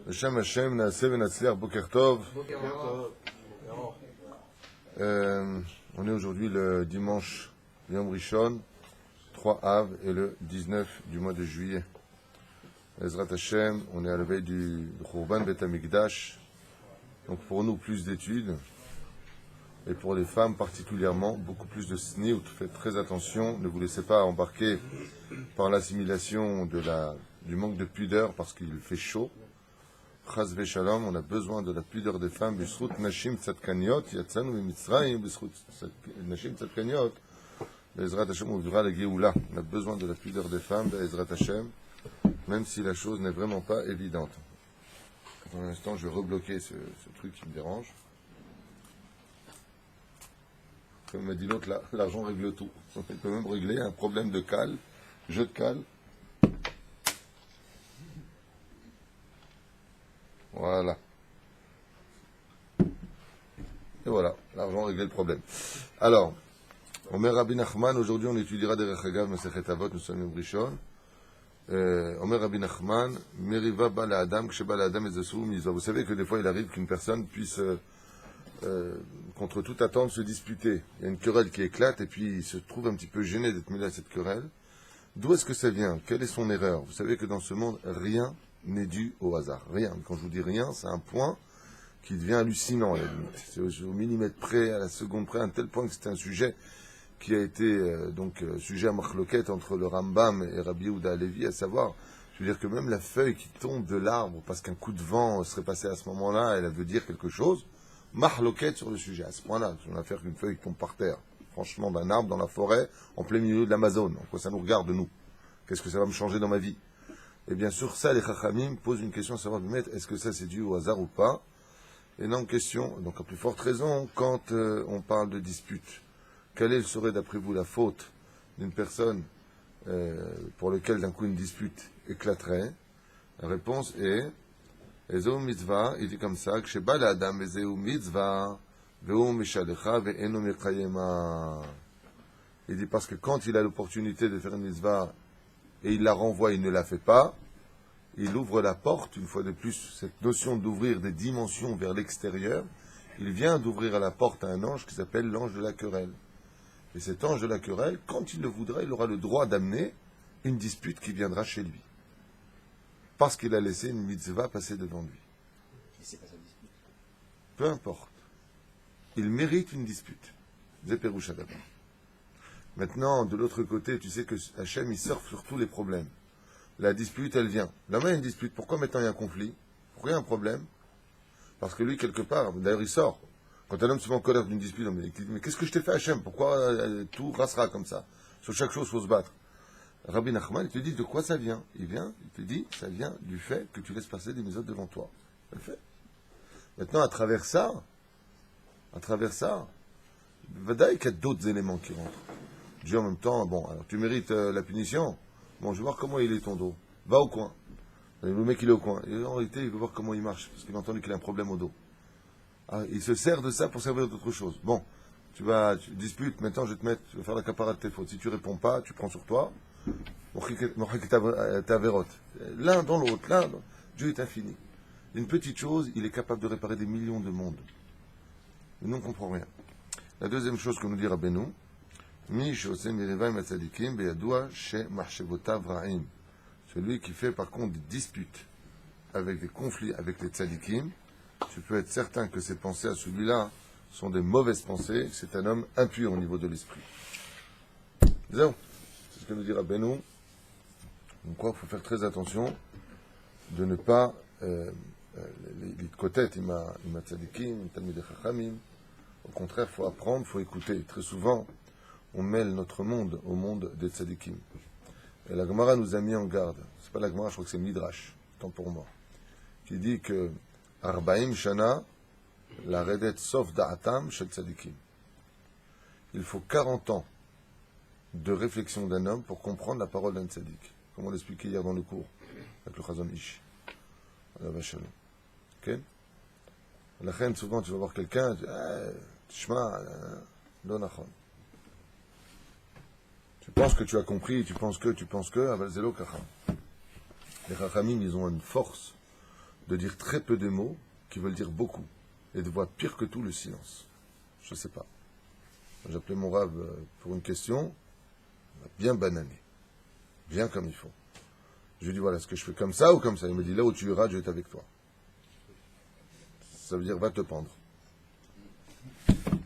Hashem Hashem, Naaseh Venatzliach, Boker Tov. On est aujourd'hui le dimanche Yom Rishon, 3 Av, et le 19 du mois de juillet. Ezrat Hashem, on est à la veille du Khurban Bet Hamikdash. Donc pour nous, plus d'études. Et pour les femmes particulièrement, beaucoup plus de sniout. Faites très attention, ne vous laissez pas embarquer par l'assimilation du manque de pudeur parce qu'il fait chaud. Chas v'shalom, on a besoin de la pudeur des femmes. B'zchut nashim tzadkaniot, yatzanu mitzrayim, b'zchut nashim tzadkaniot, be'ezrat Hashem ouvrira la Géoula. On a besoin de la pudeur des femmes, be'ezrat Hashem, même si la chose n'est vraiment pas évidente. Pour l'instant, je vais rebloquer ce truc qui me dérange. Comme m'a dit l'autre, l'argent règle tout. On peut même régler un problème de cale, jeu de cale. Voilà. Et voilà, l'argent réglait le problème. Alors, Omer Rabbi Nachman, aujourd'hui on étudiera des Rechagav, Masechet Avot, nous sommes au Rishon. Omer Rabbi Nachman, Meriva ba la Adam, Ksheba la Adam ezesu mizva. Vous savez que des fois il arrive qu'une personne puisse, contre toute attente, se disputer. Il y a une querelle qui éclate et puis il se trouve un petit peu gêné d'être mêlé à cette querelle. D'où est-ce que ça vient? Quelle est son erreur? Vous savez que dans ce monde, rien n'est dû au hasard. Rien. Quand je vous dis rien, c'est un point qui devient hallucinant à la limite. C'est au millimètre près, à la seconde près, à un tel point que c'est un sujet qui a été sujet à machloket entre le Rambam et Rabbi Yehuda Halevi, à savoir, je veux dire que même la feuille qui tombe de l'arbre parce qu'un coup de vent serait passé à ce moment-là, elle veut dire quelque chose, machloket sur le sujet. À ce point-là, on a affaire qu'une feuille qui tombe par terre, franchement, d'un arbre dans la forêt, en plein milieu de l'Amazone. En quoi ça nous regarde, nous? Qu'est-ce que ça va me changer dans ma vie? Et bien sur ça, les Chachamim posent une question à savoir, est-ce que ça c'est dû au hasard ou pas? Énorme question, donc à plus forte raison, quand on parle de dispute. Quelle serait d'après vous la faute d'une personne pour laquelle d'un coup une dispute éclaterait? La réponse est, Ezeu mitzvah, il dit comme ça, Ksheba la Adam ezeu mitzvah, ve'u mishalecha ve'enu mekayema. Il dit parce que quand il a l'opportunité de faire une mitzvah, et il la renvoie, il ne la fait pas, il ouvre la porte, une fois de plus, cette notion d'ouvrir des dimensions vers l'extérieur, il vient d'ouvrir à la porte à un ange qui s'appelle l'ange de la querelle. Et cet ange de la querelle, quand il le voudra, il aura le droit d'amener une dispute qui viendra chez lui. Parce qu'il a laissé une mitzvah passer devant lui. C'est pas sa dispute. Peu importe. Il mérite une dispute. Zéperoucha d'abord. Maintenant, de l'autre côté, tu sais que Hachem, il surfe sur tous les problèmes. La dispute, elle vient. Là-bas, il y a une dispute. Pourquoi maintenant il y a un conflit? Pourquoi il y a un problème? Parce que lui, quelque part, d'ailleurs, il sort. Quand un homme se met en colère d'une dispute, il dit, mais qu'est-ce que je t'ai fait, Hachem? Pourquoi tout racera comme ça? Sur chaque chose, il faut se battre. Rabbi Nachman, il te dit de quoi ça vient? Il te dit, ça vient du fait que tu laisses passer des misotes devant toi. Ça le fait. Maintenant, à travers ça, Vadaï qu'il y a d'autres éléments qui rentrent. Dis en même temps, bon, alors tu mérites la punition. Bon, je vais voir comment il est ton dos. Va au coin. Le mec, il est au coin. Et en réalité, il veut voir comment il marche, parce qu'il a entendu qu'il a un problème au dos. Ah, il se sert de ça pour servir d'autre chose. Bon, tu disputes, maintenant je vais te mettre, tu vas faire la capara de tes fautes. Si tu réponds pas, tu prends sur toi. L'un dans l'autre, Dieu est infini. Une petite chose, il est capable de réparer des millions de mondes. Mais nous, on ne comprend rien. La deuxième chose que nous dit Rabbeinu, celui qui fait par contre des disputes avec des conflits avec les tzadikim, tu peux être certain que ces pensées à celui-là sont des mauvaises pensées, c'est un homme impur au niveau de l'esprit. C'est ce que nous dit Rabbeinu. Donc quoi, il faut faire très attention de ne pas les kotet ima tzadikim, talmidei chachamim. Au contraire, il faut apprendre, il faut écouter. Très souvent, on mêle notre monde au monde des tzadikim. Et la Gemara nous a mis en garde. C'est pas la Gemara, je crois que c'est Midrash, tant pour moi, qui dit que Arbaim Shana, la redet sof da'atam shel tzadikim. Il faut 40 ans de réflexion d'un homme pour comprendre la parole d'un tzadik. Comme on l'expliquait hier dans le cours, avec le Chazon Ish. Ok? La reine, souvent, tu vas voir quelqu'un, tu dis, Tishma, lo nachon. Tu penses que tu as compris, tu penses que, aval zelo kacham. Les chachamim, ils ont une force de dire très peu de mots qui veulent dire beaucoup, et de voir pire que tout le silence. Je ne sais pas. J'appelais mon Rav pour une question, bien bananée, bien comme il faut. Je lui ai dit, voilà, est-ce que je fais comme ça ou comme ça? Il me dit, là où tu iras, je vais être avec toi. Ça veut dire, va te pendre.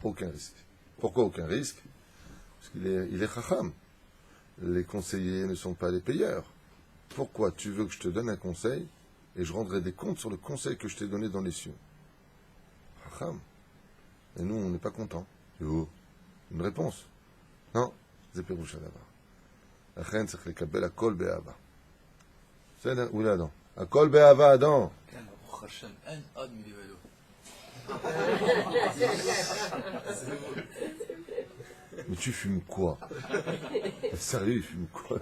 Aucun risque. Pourquoi aucun risque? Parce qu'il est chacham. Les conseillers ne sont pas les payeurs. Pourquoi tu veux que je te donne un conseil et je rendrai des comptes sur le conseil que je t'ai donné dans les cieux? Chacham. Et nous, on n'est pas contents. Une réponse. Non. C'est pérouche à l'avare. לכן צריך לקבל הכל באהבה. בסדר? אולי אדון. הכל באהבה, אדון. כן, ברוך השם, אין עוד מלבדו. Mais tu fumes quoi? Sérieux, il fume quoi?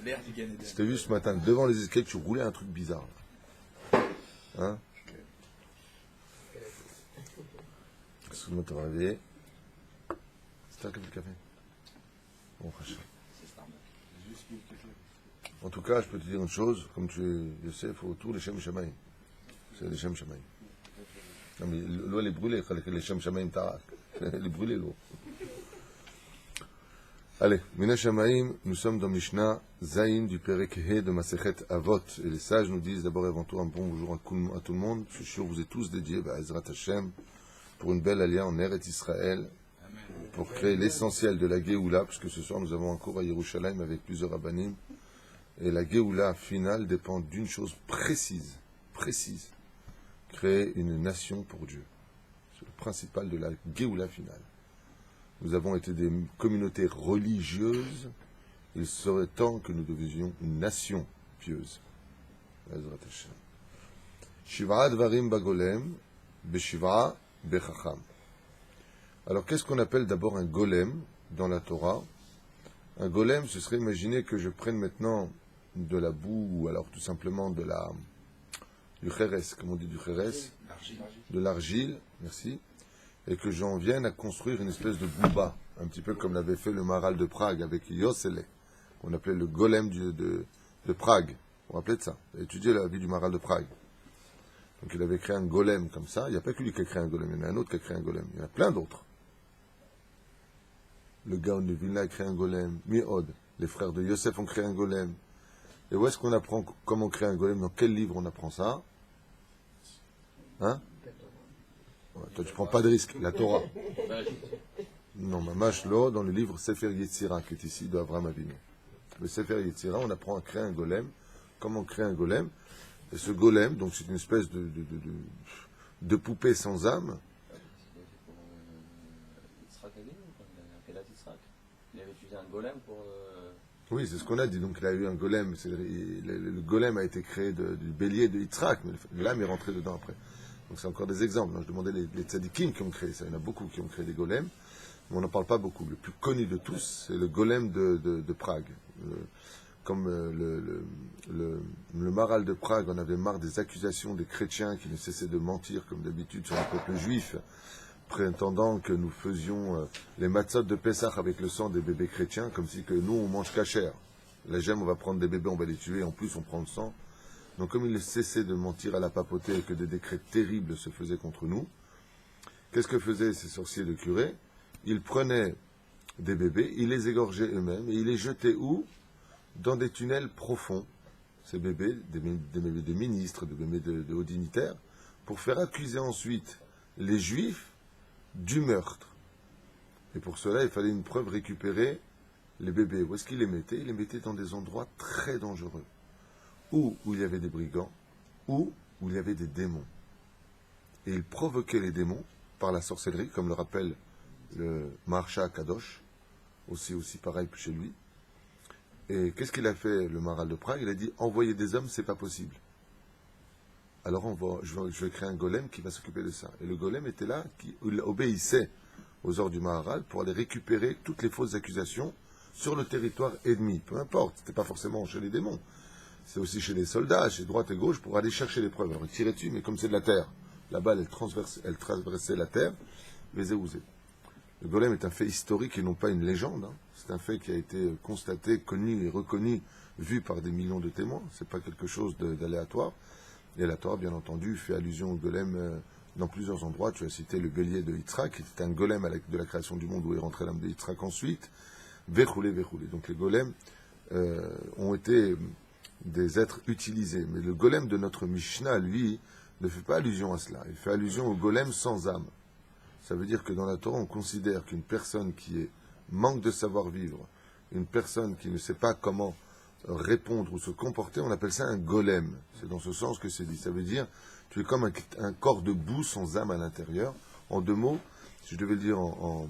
L'air du Gan Eden. Je t'ai vu ce matin, devant les escaliers, tu roulais un truc bizarre. Hein? Excuse-moi de te réveiller. C'est un café? Bon, Hachem. En tout cas, je peux te dire une chose, comme tu le sais, il faut tout les Shem Shamaim. C'est les Shem Shamaim. Non, mais l'eau, elle est brûlée, les Shem Shamaim Tarak. Elle est brûlée, l'eau. Allez, Mina Shamaim, nous sommes dans Mishnah Zayin du Perek He de Masechet Avot. Et les sages nous disent d'abord et avant tout un bon bonjour à tout le monde. Je suis sûr que vous êtes tous dédiés à Ezrat Hashem pour une belle alliance en Eretz Israël, pour créer l'essentiel de la Géoula, puisque ce soir nous avons un cours à Yerushalayim avec plusieurs rabbanim. Et la Géoula finale dépend d'une chose précise. Créer une nation pour Dieu. C'est le principal de la Géoula finale. Nous avons été des communautés religieuses. Il serait temps que nous devions une nation pieuse. Shiv'a dvarim bagolem, beshiv'a bechacham. Alors, qu'est-ce qu'on appelle d'abord un golem dans la Torah? Un golem, ce serait imaginer que je prenne maintenant de la boue, ou alors tout simplement du kheres, comme on dit du kheres, de l'argile, merci, et que j'en vienne à construire une espèce de bouba, un petit peu comme l'avait fait le Maharal de Prague avec Yossele, qu'on appelait le golem de Prague. Vous vous rappelez de ça? Vous avez étudié la vie du Maharal de Prague. Donc il avait créé un golem comme ça. Il n'y a pas que lui qui a créé un golem, il y en a un autre qui a créé un golem. Il y en a plein d'autres. Le Gaon de Vilna a créé un golem, Mi'od, les frères de Yosef ont créé un golem. Et où est-ce qu'on apprend comment créer un golem? Dans quel livre on apprend ça? Hein? Ouais, toi tu prends pas de risque, la Torah. Non, Mamash Lo, dans le livre Sefer Yetzira, qui est ici de Avraham Avinu. Le Sefer Yetzira, on apprend à créer un golem. Comment créer un golem? Et ce golem, donc c'est une espèce de poupée sans âme. Il avait utilisé un golem pour... Oui, c'est ce qu'on a dit. Donc il a eu un golem. Le golem a été créé du bélier de Yitzhak, mais l'âme est rentrée dedans après. Donc c'est encore des exemples. Donc, je demandais les tzadikim qui ont créé ça. Il y en a beaucoup qui ont créé des golems, mais on n'en parle pas beaucoup. Le plus connu de tous, c'est le golem de Prague. Comme le Maharal de Prague, on avait marre des accusations des chrétiens qui ne cessaient de mentir, comme d'habitude, sur le peuple juif, prétendant que nous faisions les matzot de Pessah avec le sang des bébés chrétiens, comme si que nous, on mange cachère. La gemme, on va prendre des bébés, on va les tuer, en plus on prend le sang. Donc comme ils cessaient de mentir à la papauté et que des décrets terribles se faisaient contre nous, qu'est-ce que faisaient ces sorciers de curés? Ils prenaient des bébés, ils les égorgeaient eux-mêmes, et ils les jetaient où? Dans des tunnels profonds. Ces bébés, des bébés de ministres, des bébés de hauts dignitaires, pour faire accuser ensuite les Juifs du meurtre. Et pour cela, il fallait une preuve, récupérer les bébés. Où est-ce qu'ils les mettaient? Ils les mettaient dans des endroits très dangereux. Où il y avait des brigands, où il y avait des démons. Et ils provoquaient les démons par la sorcellerie, comme le rappelle le Maharsha Kadosh, aussi pareil que chez lui. Et qu'est-ce qu'il a fait, le Maharal de Prague? Il a dit, envoyer des hommes, c'est pas possible. Alors je vais créer un golem qui va s'occuper de ça. Et le golem était là, il obéissait aux ordres du Maharal pour aller récupérer toutes les fausses accusations sur le territoire ennemi. Peu importe, c'était pas forcément chez les démons. C'est aussi chez les soldats, chez droite et gauche, pour aller chercher les preuves. Alors il tirait dessus, mais comme c'est de la terre, la balle, elle traversait la terre, les éousés. Le golem est un fait historique et non pas une légende. Hein. C'est un fait qui a été constaté, connu et reconnu, vu par des millions de témoins. C'est pas quelque chose d'aléatoire. Et la Torah, bien entendu, fait allusion au golem dans plusieurs endroits. Tu as cité le bélier de Yitzhak, qui était un golem de la création du monde où est rentré l'âme de Yitzhak ensuite. Vechoulé. Donc les golems ont été des êtres utilisés. Mais le golem de notre Mishnah, lui, ne fait pas allusion à cela. Il fait allusion au golem sans âme. Ça veut dire que dans la Torah, on considère qu'une personne qui manque de savoir-vivre, une personne qui ne sait pas comment répondre ou se comporter, on appelle ça un golem. C'est dans ce sens que c'est dit. Ça veut dire, tu es comme un corps de boue sans âme à l'intérieur. En deux mots, si je devais le dire en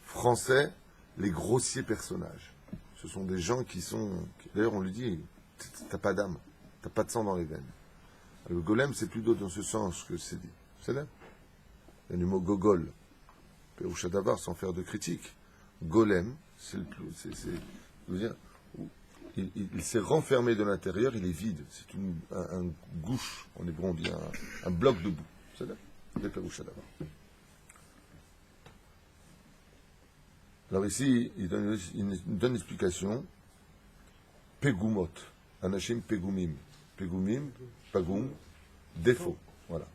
français, les grossiers personnages. Ce sont des gens qui sont... D'ailleurs, on lui dit, t'as pas d'âme, t'as pas de sang dans les veines. Le golem, c'est plutôt dans ce sens que c'est dit. C'est là. Il y a le mot gogol. Péroucha d'avar, sans faire de critique. Golem, c'est le plus... je veux dire, il s'est renfermé de l'intérieur, il est vide. C'est un gouche, en hébreu on dit un bloc de boue. C'est là. Le Péroucha d'avar. Alors ici, il donne une explication. Pegumot. Anashim pegumim. Pegumim, pagum, défaut. Voilà.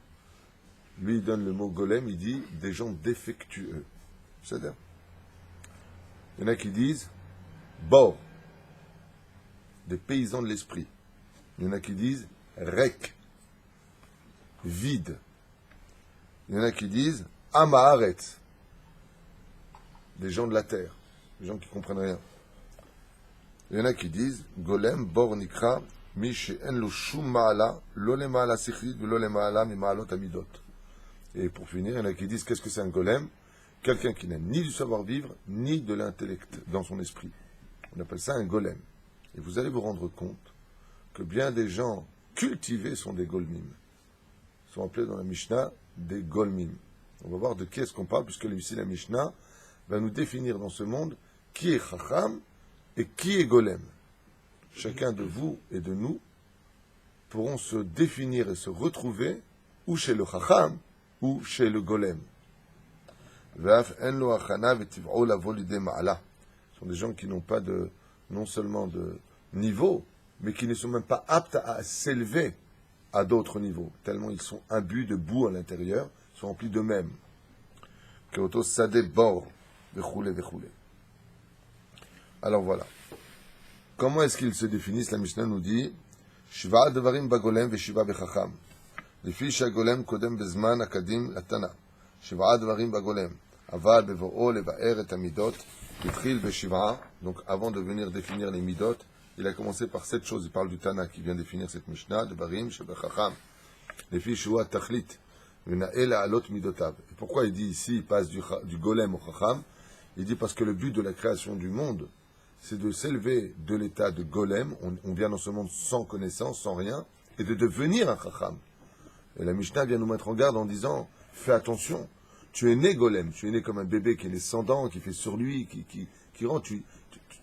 Lui, il donne le mot golem, il dit des gens défectueux. C'est-à-dire, il y en a qui disent bor, des paysans de l'esprit. Il y en a qui disent rek, vide. Il y en a qui disent amaharetz, des gens de la terre, des gens qui ne comprennent rien. Il y en a qui disent golem, bor, nikra, mish en lo shum ma'ala, lo le ma'ala sichrit, lo le ma'ala mi ma'alot amidot. Et pour finir, il y en a qui disent qu'est-ce que c'est un golem? Quelqu'un qui n'a ni du savoir-vivre, ni de l'intellect dans son esprit. On appelle ça un golem. Et vous allez vous rendre compte que bien des gens cultivés sont des golmim. Ils sont appelés dans la Mishnah des golmim. On va voir de qui est-ce qu'on parle, puisque ici la Mishnah va nous définir dans ce monde qui est chacham et qui est golem. Chacun de vous et de nous pourront se définir et se retrouver ou chez le chacham ou chez le golem. Ce sont des gens qui n'ont pas non seulement de niveau, mais qui ne sont même pas aptes à s'élever à d'autres niveaux, tellement ils sont imbus de boue à l'intérieur, sont remplis d'eux-mêmes. Alors voilà. Comment est-ce qu'ils se définissent? La Mishnah nous dit Shva devarim bagolem veshiva bechacham. לפי שהגולם קודם בזמן הקדים לתנא, 7 דברים בגולם, אבל בבואו לבאר את המידות, התחיל ב7, donc avant de venir définir les midot, il a commencé par 7 choses. Il parle du Tana qui vient définir cette Mishnah, דברים שבחכם, לפי שהוא התכלית, ונאה להעלות מידותיו. Et pourquoi il dit ici, il passe du golem au chacham? Il dit parce que le but de la création du monde, c'est de s'élever de l'état de golem, on vient dans ce monde sans connaissance, sans rien, et de devenir un chacham. Et la Mishnah vient nous mettre en garde en disant, fais attention, tu es né golem, tu es né comme un bébé qui est né sans dents, qui fait sur lui, qui rentre,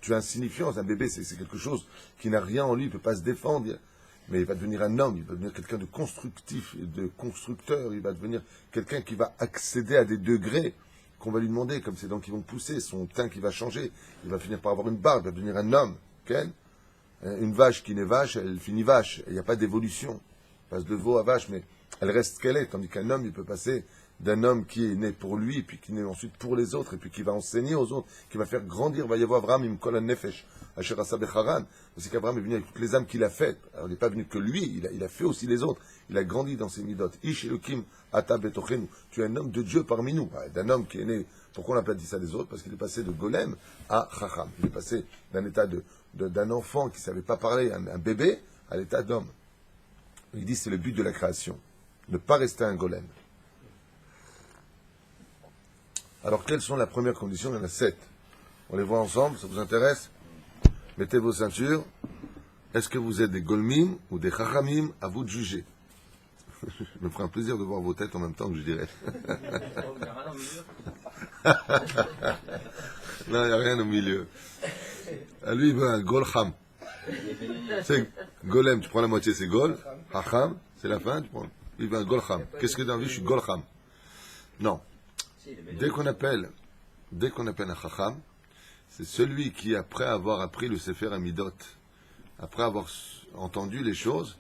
tu es insignifiant. Un bébé, c'est quelque chose qui n'a rien en lui, il ne peut pas se défendre, mais il va devenir un homme, il va devenir quelqu'un de constructif, de constructeur, il va devenir quelqu'un qui va accéder à des degrés qu'on va lui demander, comme ses dents qui vont pousser, son teint qui va changer, il va finir par avoir une barbe, il va devenir un homme. Okay? Une vache qui naît vache, elle finit vache, il n'y a pas d'évolution. Elle passe de veau à vache, mais elle reste ce qu'elle est, tandis qu'un homme, il peut passer d'un homme qui est né pour lui, puis qui est né ensuite pour les autres, et puis qui va enseigner aux autres, qui va faire grandir. Va y avoir Abraham, im kol nefesh, asher asa becharan. C'est qu'Abraham est venu avec toutes les âmes qu'il a faites. Alors, il n'est pas venu que lui, il a fait aussi les autres. Il a grandi dans ses midot. Ish elokim ata betochenu. Tu es un homme de Dieu parmi nous. D'un homme qui est né. Pourquoi on n'a pas dit ça des autres? Parce qu'il est passé de golem à chacham. Il est passé d'un état d'un enfant qui ne savait pas parler, un bébé, à l'état d'homme. Il dit c'est le but de la création. Ne pas rester un golem. Alors, quelles sont les premières conditions? Il y en a 7. On les voit ensemble, ça vous intéresse? Mettez vos ceintures. Est-ce que vous êtes des golmim ou des chachamim? À vous de juger. Je me ferai un plaisir de voir vos têtes en même temps que je dirais. Non, il n'y a rien au milieu. À lui, il veut un golcham. C'est golem, tu prends la moitié, c'est gol. Chacham, c'est la fin, tu prends. Il veut un golcham. Qu'est-ce que dans la vie, je suis golcham? Non. Si, les médocs. Dès qu'on appelle un chacham, c'est celui qui, après avoir appris le Sefer Amidot, après avoir entendu les choses,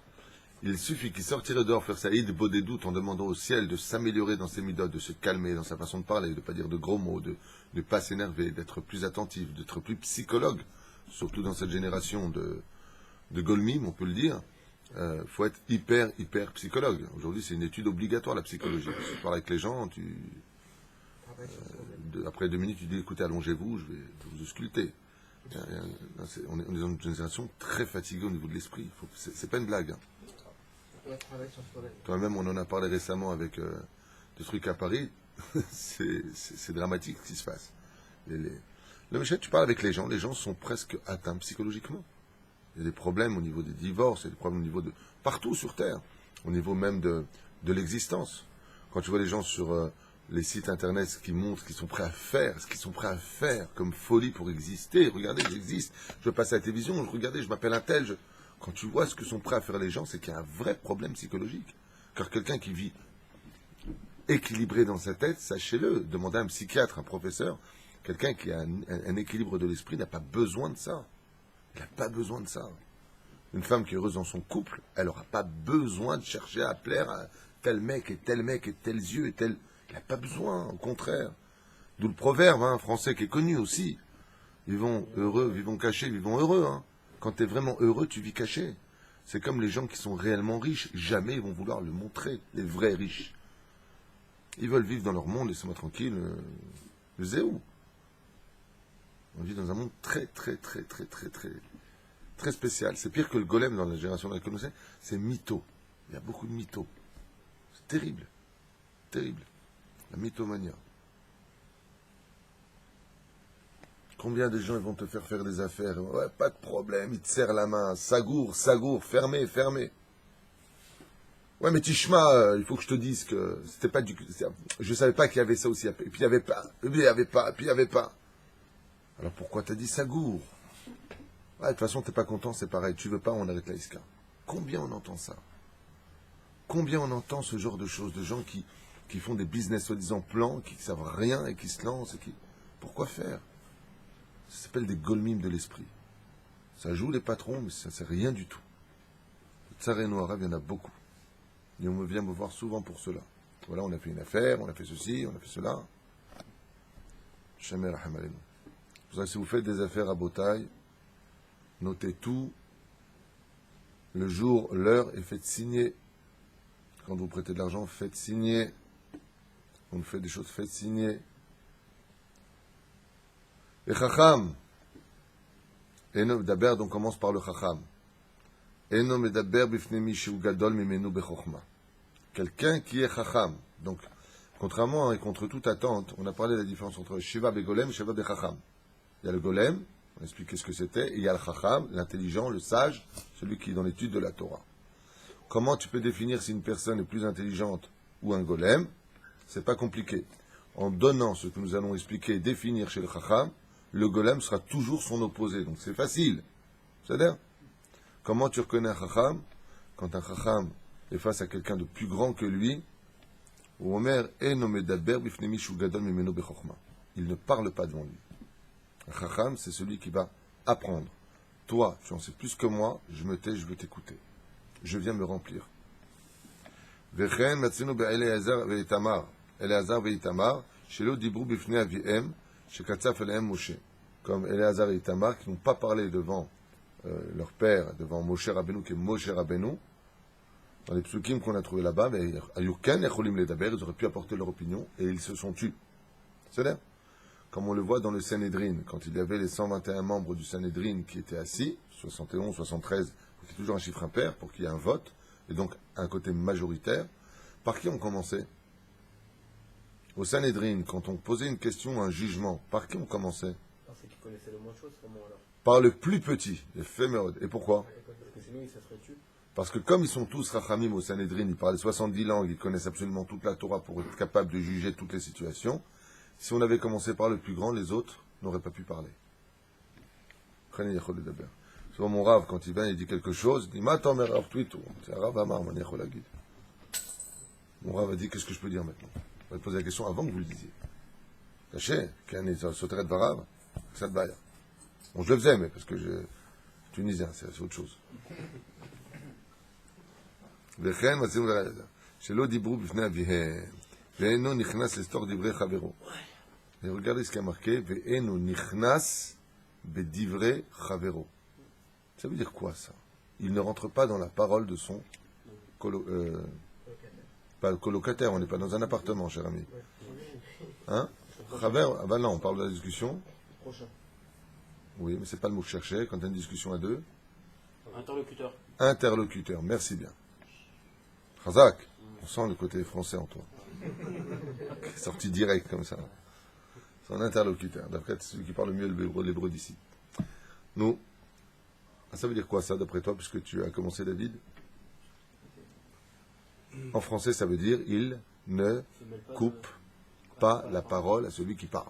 il suffit qu'il sortirait dehors faire sa id des doutes en demandant au ciel de s'améliorer dans ses midot, de se calmer dans sa façon de parler, de ne pas dire de gros mots, de ne pas s'énerver, d'être plus attentif, d'être plus psychologue, surtout dans cette génération de Golmim, on peut le dire. Faut être hyper psychologue. Aujourd'hui, c'est une étude obligatoire, la psychologie. Tu parles avec les gens, après 2 minutes, tu dis, écoutez, allongez-vous, je vais vous ausculter. On est dans une génération très fatiguée au niveau de l'esprit. C'est pas une blague. Hein. Toi-même, on en a parlé récemment avec des trucs à Paris. c'est dramatique ce qui se passe. Le Michel, tu parles avec les gens sont presque atteints psychologiquement. Il y a des problèmes au niveau des divorces, il y a des problèmes au niveau de partout sur Terre, au niveau même de l'existence. Quand tu vois les gens sur les sites internet, ce qu'ils montrent, ce qu'ils sont prêts à faire comme folie pour exister. Regardez, j'existe, je passe à la télévision, regardez, je m'appelle un tel. Quand tu vois ce que sont prêts à faire les gens, c'est qu'il y a un vrai problème psychologique. Car quelqu'un qui vit équilibré dans sa tête, sachez-le, demandez à un psychiatre, un professeur, quelqu'un qui a un équilibre de l'esprit n'a pas besoin de ça. Il n'a pas besoin de ça. Une femme qui est heureuse dans son couple, elle n'aura pas besoin de chercher à plaire à tel mec et tels yeux et tel... Elle n'a pas besoin, au contraire. D'où le proverbe français qui est connu aussi. Vivons heureux, vivons cachés, vivons heureux. Hein. Quand tu es vraiment heureux, tu vis caché. C'est comme les gens qui sont réellement riches. Jamais ils vont vouloir le montrer, les vrais riches. Ils veulent vivre dans leur monde, laissez-moi tranquille. Le zéou. On vit dans un monde très spécial. C'est pire que le golem dans la génération dans laquelle nous sommes. C'est mytho. Il y a beaucoup de mythos. C'est terrible. Terrible. La mythomania. Combien de gens ils vont te faire des affaires? Ouais, pas de problème, ils te serrent la main. Sagour, fermez. Ouais, mais Tishma, il faut que je te dise que c'était pas du... Je savais pas qu'il y avait ça aussi. Et puis il y avait pas. Alors pourquoi t'as dit Sagour? Ouais, de toute façon, t'es pas content, c'est pareil. Tu veux pas, on arrête la iska. Combien on entend ça? Combien on entend ce genre de choses, de gens qui font des business soi-disant plans, qui ne savent rien et qui se lancent et qui... Pourquoi faire? Ça s'appelle des golmimes de l'esprit. Ça joue les patrons, mais ça ne sert rien du tout. Le tsar et noir, il y en a beaucoup. Et on vient me voir souvent pour cela. Voilà, on a fait une affaire, on a fait ceci, on a fait cela. Shamir Hamalenu. Pour ça, si vous faites des affaires à Botaï, notez tout, le jour, l'heure, et faites signer. Quand vous prêtez de l'argent, faites signer. On fait des choses, faites signer. Et Chacham. Eno medaber, donc commence par le Chacham. Eno medaber bifnei mi shu gadol mimenu bechokma. Quelqu'un qui est Chacham. Donc, contrairement et contre toute attente, on a parlé de la différence entre Shiva begolem et Shiva bechacham. Il y a le golem, on a expliqué ce que c'était, et il y a le Chacham, l'intelligent, le sage, celui qui est dans l'étude de la Torah. Comment tu peux définir si une personne est plus intelligente ou un golem? C'est pas compliqué. En donnant ce que nous allons expliquer et définir chez le Chacham, le golem sera toujours son opposé. Donc c'est facile. C'est-à-dire, comment tu reconnais un Chacham? Quand un Chacham est face à quelqu'un de plus grand que lui, il ne parle pas devant lui. Un Chacham, c'est celui qui va apprendre. Toi, tu en sais plus que moi, je me tais, je veux t'écouter. Je viens me remplir. Eleazar ve'itamar, shelo dibru bifnei aviem, shekatzaf elehem Moshe. Comme Eleazar et Itamar, qui n'ont pas parlé devant leur père, devant Moshe Rabbeinu, qui est Moshe Rabbeinu, dans les psukim qu'on a trouvés là-bas, mais Ayuken echolim ledaber, ils auraient pu apporter leur opinion, et ils se sont tus. C'est là. Comme on le voit dans le Sanhedrin, quand il y avait les 121 membres du Sanhedrin qui étaient assis, 71, 73, il y a toujours un chiffre impair pour qu'il y ait un vote, et donc un côté majoritaire. Par qui on commençait? Au Sanhedrin, quand on posait une question, un jugement, par qui on commençait? Parce qu'ils connaissaient le moins de choses, comment alors? Par le plus petit, les fémérod. Et pourquoi? Parce que sinon, ils se seraient tués. Parce que comme ils sont tous rachamim au Sanhedrin, ils parlent 70 langues, ils connaissent absolument toute la Torah pour être capables de juger toutes les situations, si on avait commencé par le plus grand, les autres n'auraient pas pu parler. Souvent mon Rav, quand il vient, il dit quelque chose, il dit « c'est un Rav Amar, mon Rav a dit « Qu'est-ce que je peux dire maintenant ?» On va te poser la question avant que vous le disiez. caché, qu'un est sauterait de Varav, ça te baille. Bon, je le faisais, mais parce que je tunisien, c'est autre chose. וכן מצינו לרדת, שלא דיברו בפני אביהם, ואינו נכנס לסתור דברי חברו. Et regardez ce qui est marqué, ואינו נכנס בדברי חברו. Ça veut dire quoi ça? Il ne rentre pas dans la parole de son pas colocataire, on n'est pas dans un appartement, cher ami. Hein? Chaver, ah ben non, on parle de la discussion. Prochain. Oui, mais c'est pas le mot que je cherchais, quand tu as une discussion à deux. Interlocuteur. Interlocuteur, merci bien. Khazak, on sent le côté français en toi. Sorti direct comme ça. Son interlocuteur, d'après celui qui parle le mieux l'hébreu d'ici. Nous, ça veut dire quoi ça, d'après toi, puisque tu as commencé David? En français, ça veut dire il ne coupe pas la parole à celui qui parle.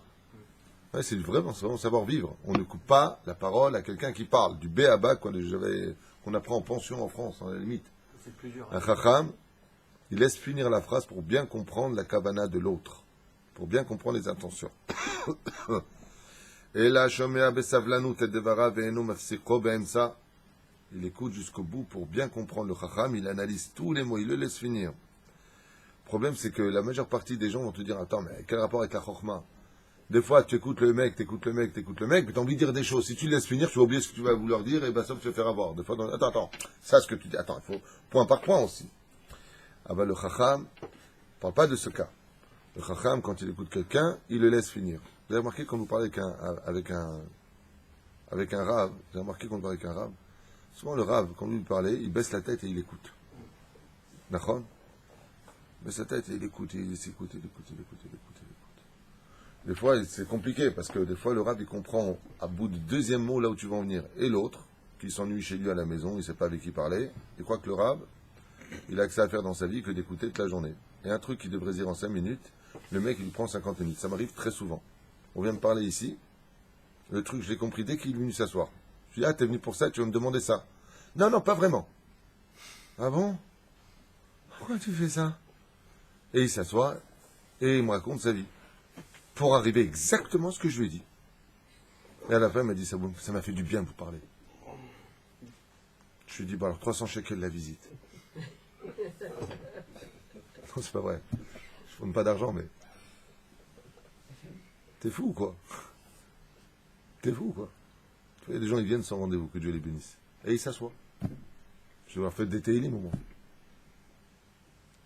Ouais, c'est vraiment savoir-vivre. On ne coupe pas la parole à quelqu'un qui parle. Du B à bas qu'on apprend en pension en France, à la limite. C'est plus dur. Un chacham, il laisse finir la phrase pour bien comprendre la kavana de l'autre, pour bien comprendre les intentions. Et là, shomea besavlanut et devara ve'enu mafsiko be'emsa. Il écoute jusqu'au bout pour bien comprendre le chacham, il analyse tous les mots, il le laisse finir. Le problème, c'est que la majeure partie des gens vont te dire, attends, mais quel rapport avec la chokhma? Des fois, tu écoutes le mec, mais tu as envie de dire des choses. Si tu le laisses finir, tu vas oublier ce que tu vas vouloir dire, et ben ça te faire avoir. Des fois, attends, ça, ce que tu dis, attends, il faut point par point aussi. Ah ben, le chacham, ne parle pas de ce cas. Le chacham, quand il écoute quelqu'un, il le laisse finir. Vous avez remarqué quand vous parlez avec un rave, vous avez remarqué quand vous parlez avec un rave, souvent le rave, quand lui parle, il baisse la tête et il écoute. D'accord? Il baisse la tête et il écoute, il s'écoute. Des fois, c'est compliqué, parce que des fois, le rave, il comprend à bout du deuxième mot là où tu vas en venir. Et l'autre, qui s'ennuie chez lui à la maison, il ne sait pas avec qui parler, il croit que le rave, il a que ça à faire dans sa vie que d'écouter toute la journée. Et un truc qui devrait dire en 5 minutes, le mec, il lui prend 50 minutes. Ça m'arrive très souvent. On vient me parler ici, le truc, je l'ai compris dès qu'il est venu s'asseoir. Je dis, ah, t'es venu pour ça, tu vas me demander ça. Non, pas vraiment. Ah bon? Pourquoi tu fais ça? Et il s'assoit, et il me raconte sa vie. Pour arriver exactement à ce que je lui ai dit. Et à la fin, il m'a dit, ça m'a fait du bien de vous parler. Je lui ai dit, bah alors 300 shekels la visite. Non, c'est pas vrai. Je ne donne pas d'argent, mais... T'es fou, quoi. T'es fou, quoi. Il y a des gens, ils viennent sans rendez-vous, que Dieu les bénisse. Et ils s'assoient. Je leur fais des télim au moins.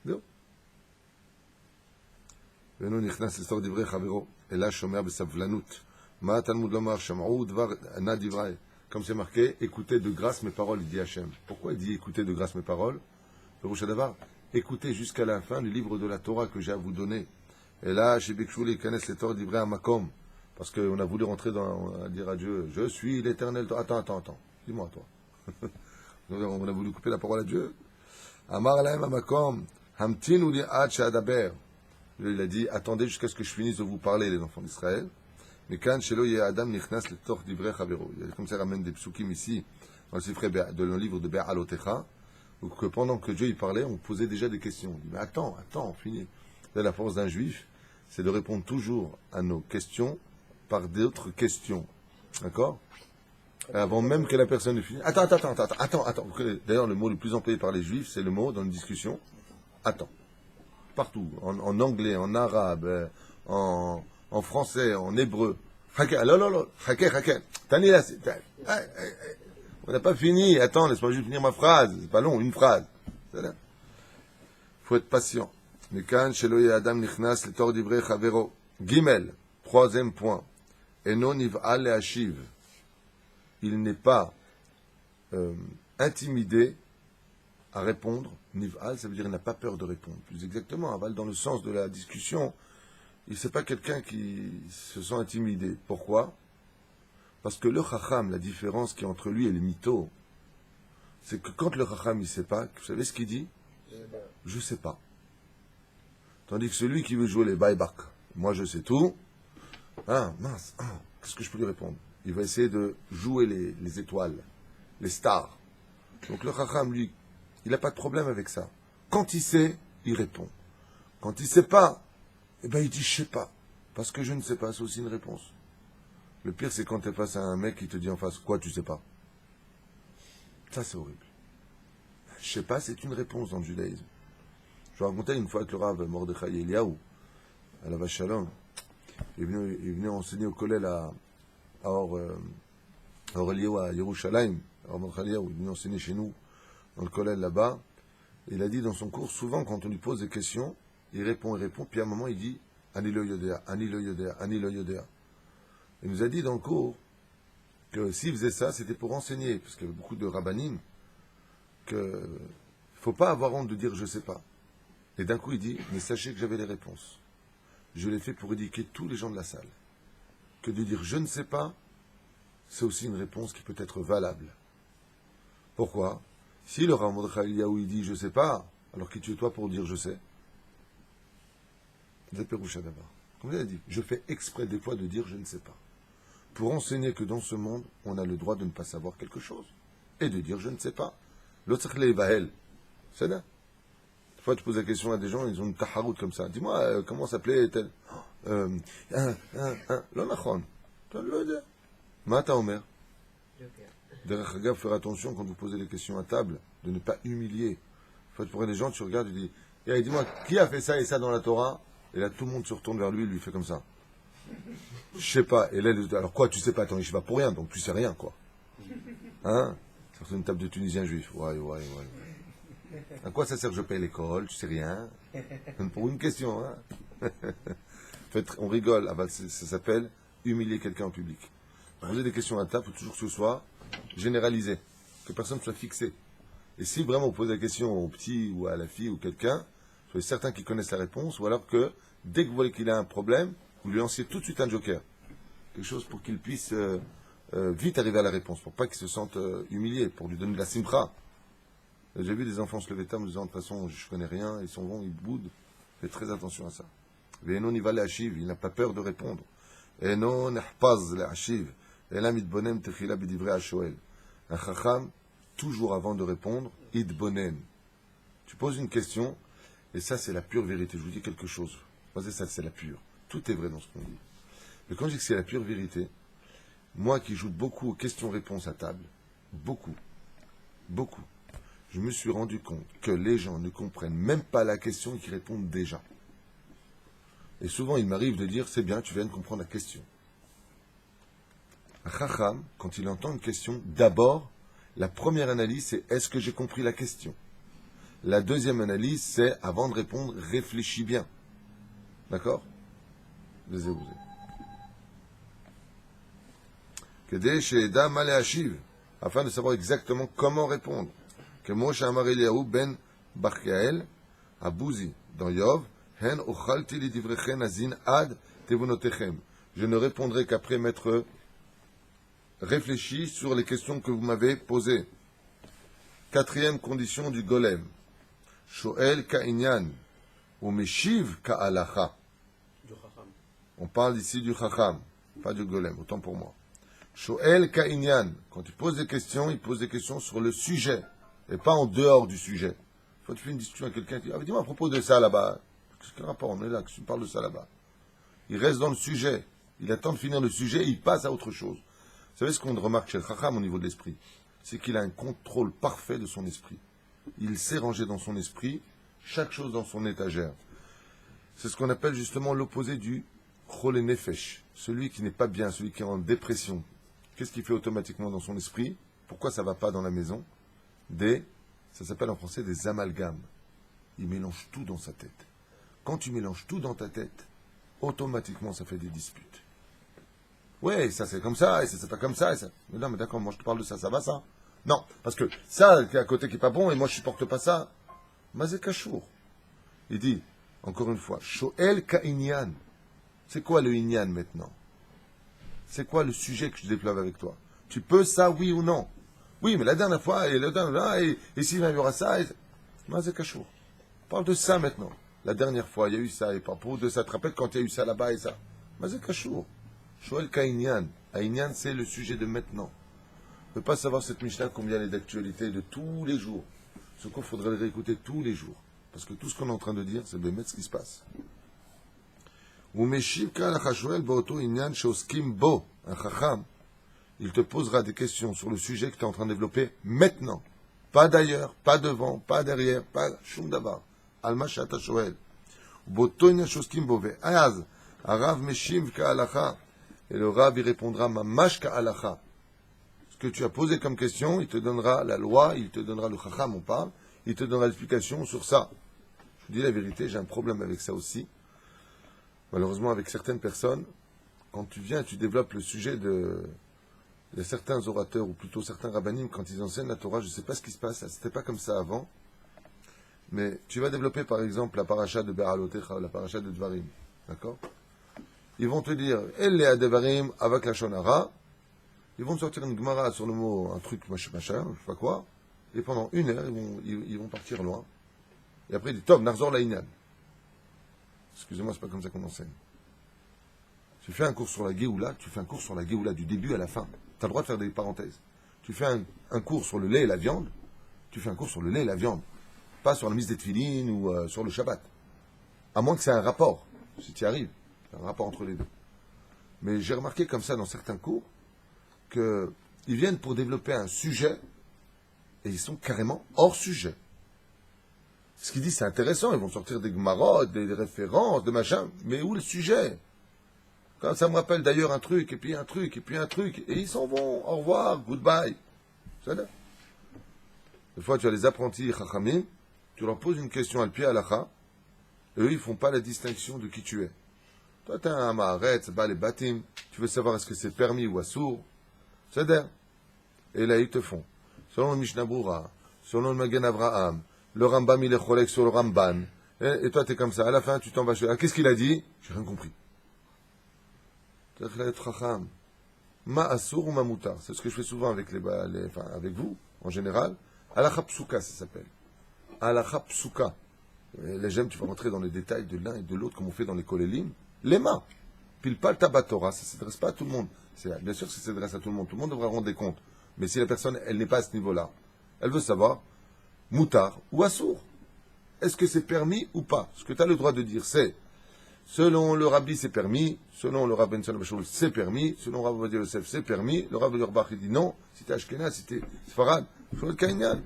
Non. ואינו נכנס לסתור דברי חברו, אלא שומע בסבלנות. מה התלמוד לומר? שמעו דבר ענה דברי. Comme c'est marqué, écoutez de grâce mes paroles, il dit Hachem. Pourquoi il dit écoutez de grâce mes paroles? פירוש הדבר, écoutez jusqu'à la fin le livre de la Torah que j'ai à vous donner. Et là, chez Bikshou, les connaissent les Torah d'Ivrei Amakom. Parce qu'on a voulu rentrer à dire à Dieu, je suis l'éternel. Attends. Dis-moi, toi. On a voulu couper la parole à Dieu. Amar lahem Amakom, hamtin ou li ad shadaber. Il a dit, attendez jusqu'à ce que je finisse de vous parler, les enfants d'Israël. Mais quand shelo yeh adam nichnas le toch divrei chavero. Comme ça, il ramène des psukim ici, dans le livre de Be'alotecha, où que pendant que Dieu y parlait, on posait déjà des questions. On dit, mais attends, finis. La force d'un juif, c'est de répondre toujours à nos questions par d'autres questions. D'accord? Avant même que la personne ne finisse. Attends. D'ailleurs, le mot le plus employé par les juifs, c'est le mot dans une discussion. Attends. Partout, en anglais, en arabe, en français, en hébreu. On n'a pas fini, attends, laisse-moi juste finir ma phrase, c'est pas long, une phrase. Il faut être patient. Mekan shelo yeh adam nichnas letor divrei chavero. Gimel, troisième point. Eno niv'al le'ashiv. Il n'est pas intimidé à répondre. Niv'al, ça veut dire qu'il n'a pas peur de répondre. Plus exactement, aval dans le sens de la discussion, il n'est pas quelqu'un qui se sent intimidé. Pourquoi? Parce que le chacham, la différence qui est entre lui et les mythos, c'est que quand le chacham il ne sait pas, vous savez ce qu'il dit? Je ne sais pas. Tandis que celui qui veut jouer les baïbak, moi je sais tout, mince, qu'est-ce que je peux lui répondre? Il va essayer de jouer les étoiles, les stars. Donc le chacham, lui, il n'a pas de problème avec ça. Quand il sait, il répond. Quand il ne sait pas, il dit je ne sais pas. Parce que je ne sais pas, c'est aussi une réponse. Le pire, c'est quand tu es face à un mec qui te dit en face, quoi, tu sais pas. Ça, c'est horrible. Je sais pas, c'est une réponse dans le judaïsme. Je racontais une fois que le Rav Mordechai Eliaou, à la Vache Shalom, il venait enseigner au collège à Eliaou, à Yerushalayim. Rav Mordechai Eliaou, il venait enseigner chez nous, dans le collège là-bas. Il a dit dans son cours, souvent quand on lui pose des questions, il répond, puis à un moment il dit Ani lo yodea, Ani lo yodea, Ani lo yodea. Il nous a dit dans le cours que s'il faisait ça, c'était pour enseigner, parce qu'il y avait beaucoup de rabbanim, qu'il ne faut pas avoir honte de dire je ne sais pas. Et d'un coup il dit, mais sachez que j'avais les réponses. Je l'ai fait pour éduquer tous les gens de la salle. Que de dire je ne sais pas, c'est aussi une réponse qui peut être valable. Pourquoi? Si le Rav Mordechai Eliaou il dit je ne sais pas, alors qui tu es toi pour dire je sais? C'est Péroucha d'abord. Comme il a dit, je fais exprès des fois de dire je ne sais pas. Pour enseigner que dans ce monde, on a le droit de ne pas savoir quelque chose. Et de dire je ne sais pas. L'autre c'est là. Des fois tu poses la question à des gens, ils ont une taharout comme ça. Dis-moi, comment s'appelait tel L'onachon. Mata Omer. Derrière Hagav, faire attention quand vous posez les questions à table, de ne pas humilier. Des fois tu prends des gens, tu regardes, tu dis, dis-moi, qui a fait ça et ça dans la Torah? Et là, tout le monde se retourne vers lui, il lui fait comme ça. Je sais pas. Et là, alors quoi, tu sais pas, attends, je sais pas pour rien, donc tu sais rien, quoi. Hein? C'est une table de Tunisiens juifs. Ouais. À quoi ça sert que je paye l'école? Tu sais rien. Pour une question, hein? En fait, on rigole. Ah bah, ça s'appelle humilier quelqu'un en public. Poser des questions à table, il faut toujours que ce soit généralisé. Que personne ne soit fixé. Et si vraiment vous posez la question au petit ou à la fille ou quelqu'un, soyez certains qu'ils connaissent la réponse, ou alors que, dès que vous voyez qu'il a un problème, vous lui lancez tout de suite un joker. Quelque chose pour qu'il puisse vite arriver à la réponse, pour pas qu'il se sente humilié, pour lui donner de la simcha. J'ai vu des enfants se lever tard en me disant, de toute façon, je connais rien, ils sont bons, ils boudent. Faites très attention à ça. Ve'enon il va l'ashiv, il n'a pas peur de répondre. Enon nehpaz l'ashiv, elam idbonem techila b'divrei hashoel. Un chacham, toujours avant de répondre, idbonen. Tu poses une question, et ça, c'est la pure vérité. Je vous dis quelque chose. Moi, ça, c'est la pure. Tout est vrai dans ce qu'on dit. Mais quand je dis que c'est la pure vérité, moi qui joue beaucoup aux questions-réponses à table, beaucoup, je me suis rendu compte que les gens ne comprennent même pas la question et qu'ils répondent déjà. Et souvent, il m'arrive de dire, c'est bien, tu viens de comprendre la question. Un chacham, quand il entend une question, d'abord, la première analyse, c'est est-ce que j'ai compris la question? La deuxième analyse, c'est, avant de répondre, réfléchis bien. D'accord? Afin de savoir exactement comment répondre. Que Moshe Amar Eliyahu ben Barkael, à Bouzi, dans Yov, Hen ochalti li divrechen azin ad tevunotechem. Je ne répondrai qu'après m'être réfléchi sur les questions que vous m'avez posées. Quatrième condition du golem. Shoel ka'inyan, ou meshiv ka'alacha. On parle ici du chacham, pas du golem, autant pour moi. Shoel ka'inyan, quand il pose des questions, il pose des questions sur le sujet, et pas en dehors du sujet. Quand tu fais une discussion avec quelqu'un qui dit, dis-moi à propos de ça là-bas, quel rapport on est là, que tu parles de ça là-bas? Il reste dans le sujet, il attend de finir le sujet, et il passe à autre chose. Vous savez ce qu'on remarque chez le chacham au niveau de l'esprit? C'est qu'il a un contrôle parfait de son esprit. Il sait ranger dans son esprit chaque chose dans son étagère. C'est ce qu'on appelle justement l'opposé du chole nefesh, celui qui n'est pas bien, celui qui est en dépression. Qu'est-ce qu'il fait automatiquement dans son esprit? Pourquoi ça ne va pas dans la maison? Ça s'appelle en français des amalgames. Il mélange tout dans sa tête. Quand tu mélanges tout dans ta tête, automatiquement ça fait des disputes. Ouais, ça c'est comme ça, et ça c'est pas comme ça, et ça. Mais non, mais d'accord, moi je te parle de ça, ça va ça? Non, parce que ça qui est à côté qui est pas bon, et moi je supporte pas ça. Mazé Kachour. Il dit, encore une fois, Shoel Ka'inyan. C'est quoi le Inyan maintenant? C'est quoi le sujet que je déploie avec toi? Tu peux ça, oui ou non? Oui, mais la dernière fois, et s'il y aura ça, Mazé Kachour. Parle de ça maintenant. La dernière fois, il y a eu ça, et pas pour de ça. Tu te rappelles quand il y a eu ça là-bas et ça? Mazé Kachour. Shoel Ka'inyan. Aïnyan, c'est le sujet de maintenant. On ne peut pas savoir cette Mishnah combien elle est d'actualité de tous les jours. Ce qu'il faudrait le réécouter tous les jours. Parce que tout ce qu'on est en train de dire, c'est de mettre ce qui se passe. Ou Meshiv Ka'alacha Shoel Bo'oto Inyan Sheoskim Bo, un chacham, il te posera des questions sur le sujet que tu es en train de développer maintenant. Pas d'ailleurs, pas devant, pas derrière, pas shum davar. Alma Shata Shoel. Bo'oto Inyan Sheoskim Bo Ve'az, Arav Meshiv Ka'alacha. Et le Rav y répondra Mamash Ka'alacha. Ce que tu as posé comme question, il te donnera la loi, il te donnera le chacham, on parle, il te donnera l'explication sur ça. Je vous dis la vérité, j'ai un problème avec ça aussi. Malheureusement, avec certaines personnes, quand tu viens, tu développes le sujet de certains orateurs, ou plutôt certains rabbanim, quand ils enseignent la Torah, je ne sais pas ce qui se passe, c'était pas comme ça avant, mais tu vas développer par exemple la paracha de Be'alotecha, la paracha de Dvarim, d'accord? Ils vont te dire, Elle est Devarim avec la Shonara, ils vont te sortir une Gemara sur le mot, un truc machin, je sais pas quoi, et pendant 1 heure, ils vont partir loin. Et après, ils disent, Tom, Narzor Laïnan. Excusez-moi, c'est pas comme ça qu'on enseigne. Tu fais un cours sur la Géoula, tu fais un cours sur la Géoula du début à la fin. Tu as le droit de faire des parenthèses. Tu fais un cours sur le lait et la viande, tu fais un cours sur le lait et la viande. Pas sur la mise des tefilines ou sur le Shabbat. À moins que c'est un rapport, si tu y arrives. Un rapport entre les deux. Mais j'ai remarqué comme ça dans certains cours qu'ils viennent pour développer un sujet et ils sont carrément hors sujet. Ce qu'ils disent, c'est intéressant, ils vont sortir des gmarottes, des références, des machins, mais où le sujet? Quand ça me rappelle d'ailleurs un truc, et puis un truc, et puis un truc, et ils s'en vont, au revoir, goodbye. C'est là. Des fois, tu as les apprentis chachamim, tu leur poses une question à le pied à l'akha, et eux, ils font pas la distinction de qui tu es. Toi, tu as un amaret, c'est pas les batim, tu veux savoir est-ce que c'est permis ou assour, c'est d'air. Et là, ils te font. Selon le Mishnah Brura, selon le Magen Avraham, le Rambam il est cholek sur le Ramban, et toi tu es comme ça, à la fin tu t'en vas chez... Qu'est-ce qu'il a dit? J'ai rien compris. Ma assour ou ma moutar, c'est ce que je fais souvent avec avec vous, en général. Alacha psuka, ça s'appelle. Alacha psuka. Là j'aime, tu vas rentrer dans les détails de l'un et de l'autre, comme on fait dans les kolélim. Les mains. Pile pas le tabatora, ça ne s'adresse pas à tout le monde. Bien sûr que ça s'adresse à tout le monde devra rendre des comptes. Mais si la personne, elle n'est pas à ce niveau-là, elle veut savoir moutar ou assour. Est-ce que c'est permis ou pas? Ce que tu as le droit de dire, c'est selon le rabbi, c'est permis, selon le rabbi Ben Bachoul, c'est permis, selon le rabbi Ovadia Yosef, c'est permis, le rabbi Yerbach, il dit non, si tu es Ashkenaz, si tu es Sfarad, il faut le Kainyan.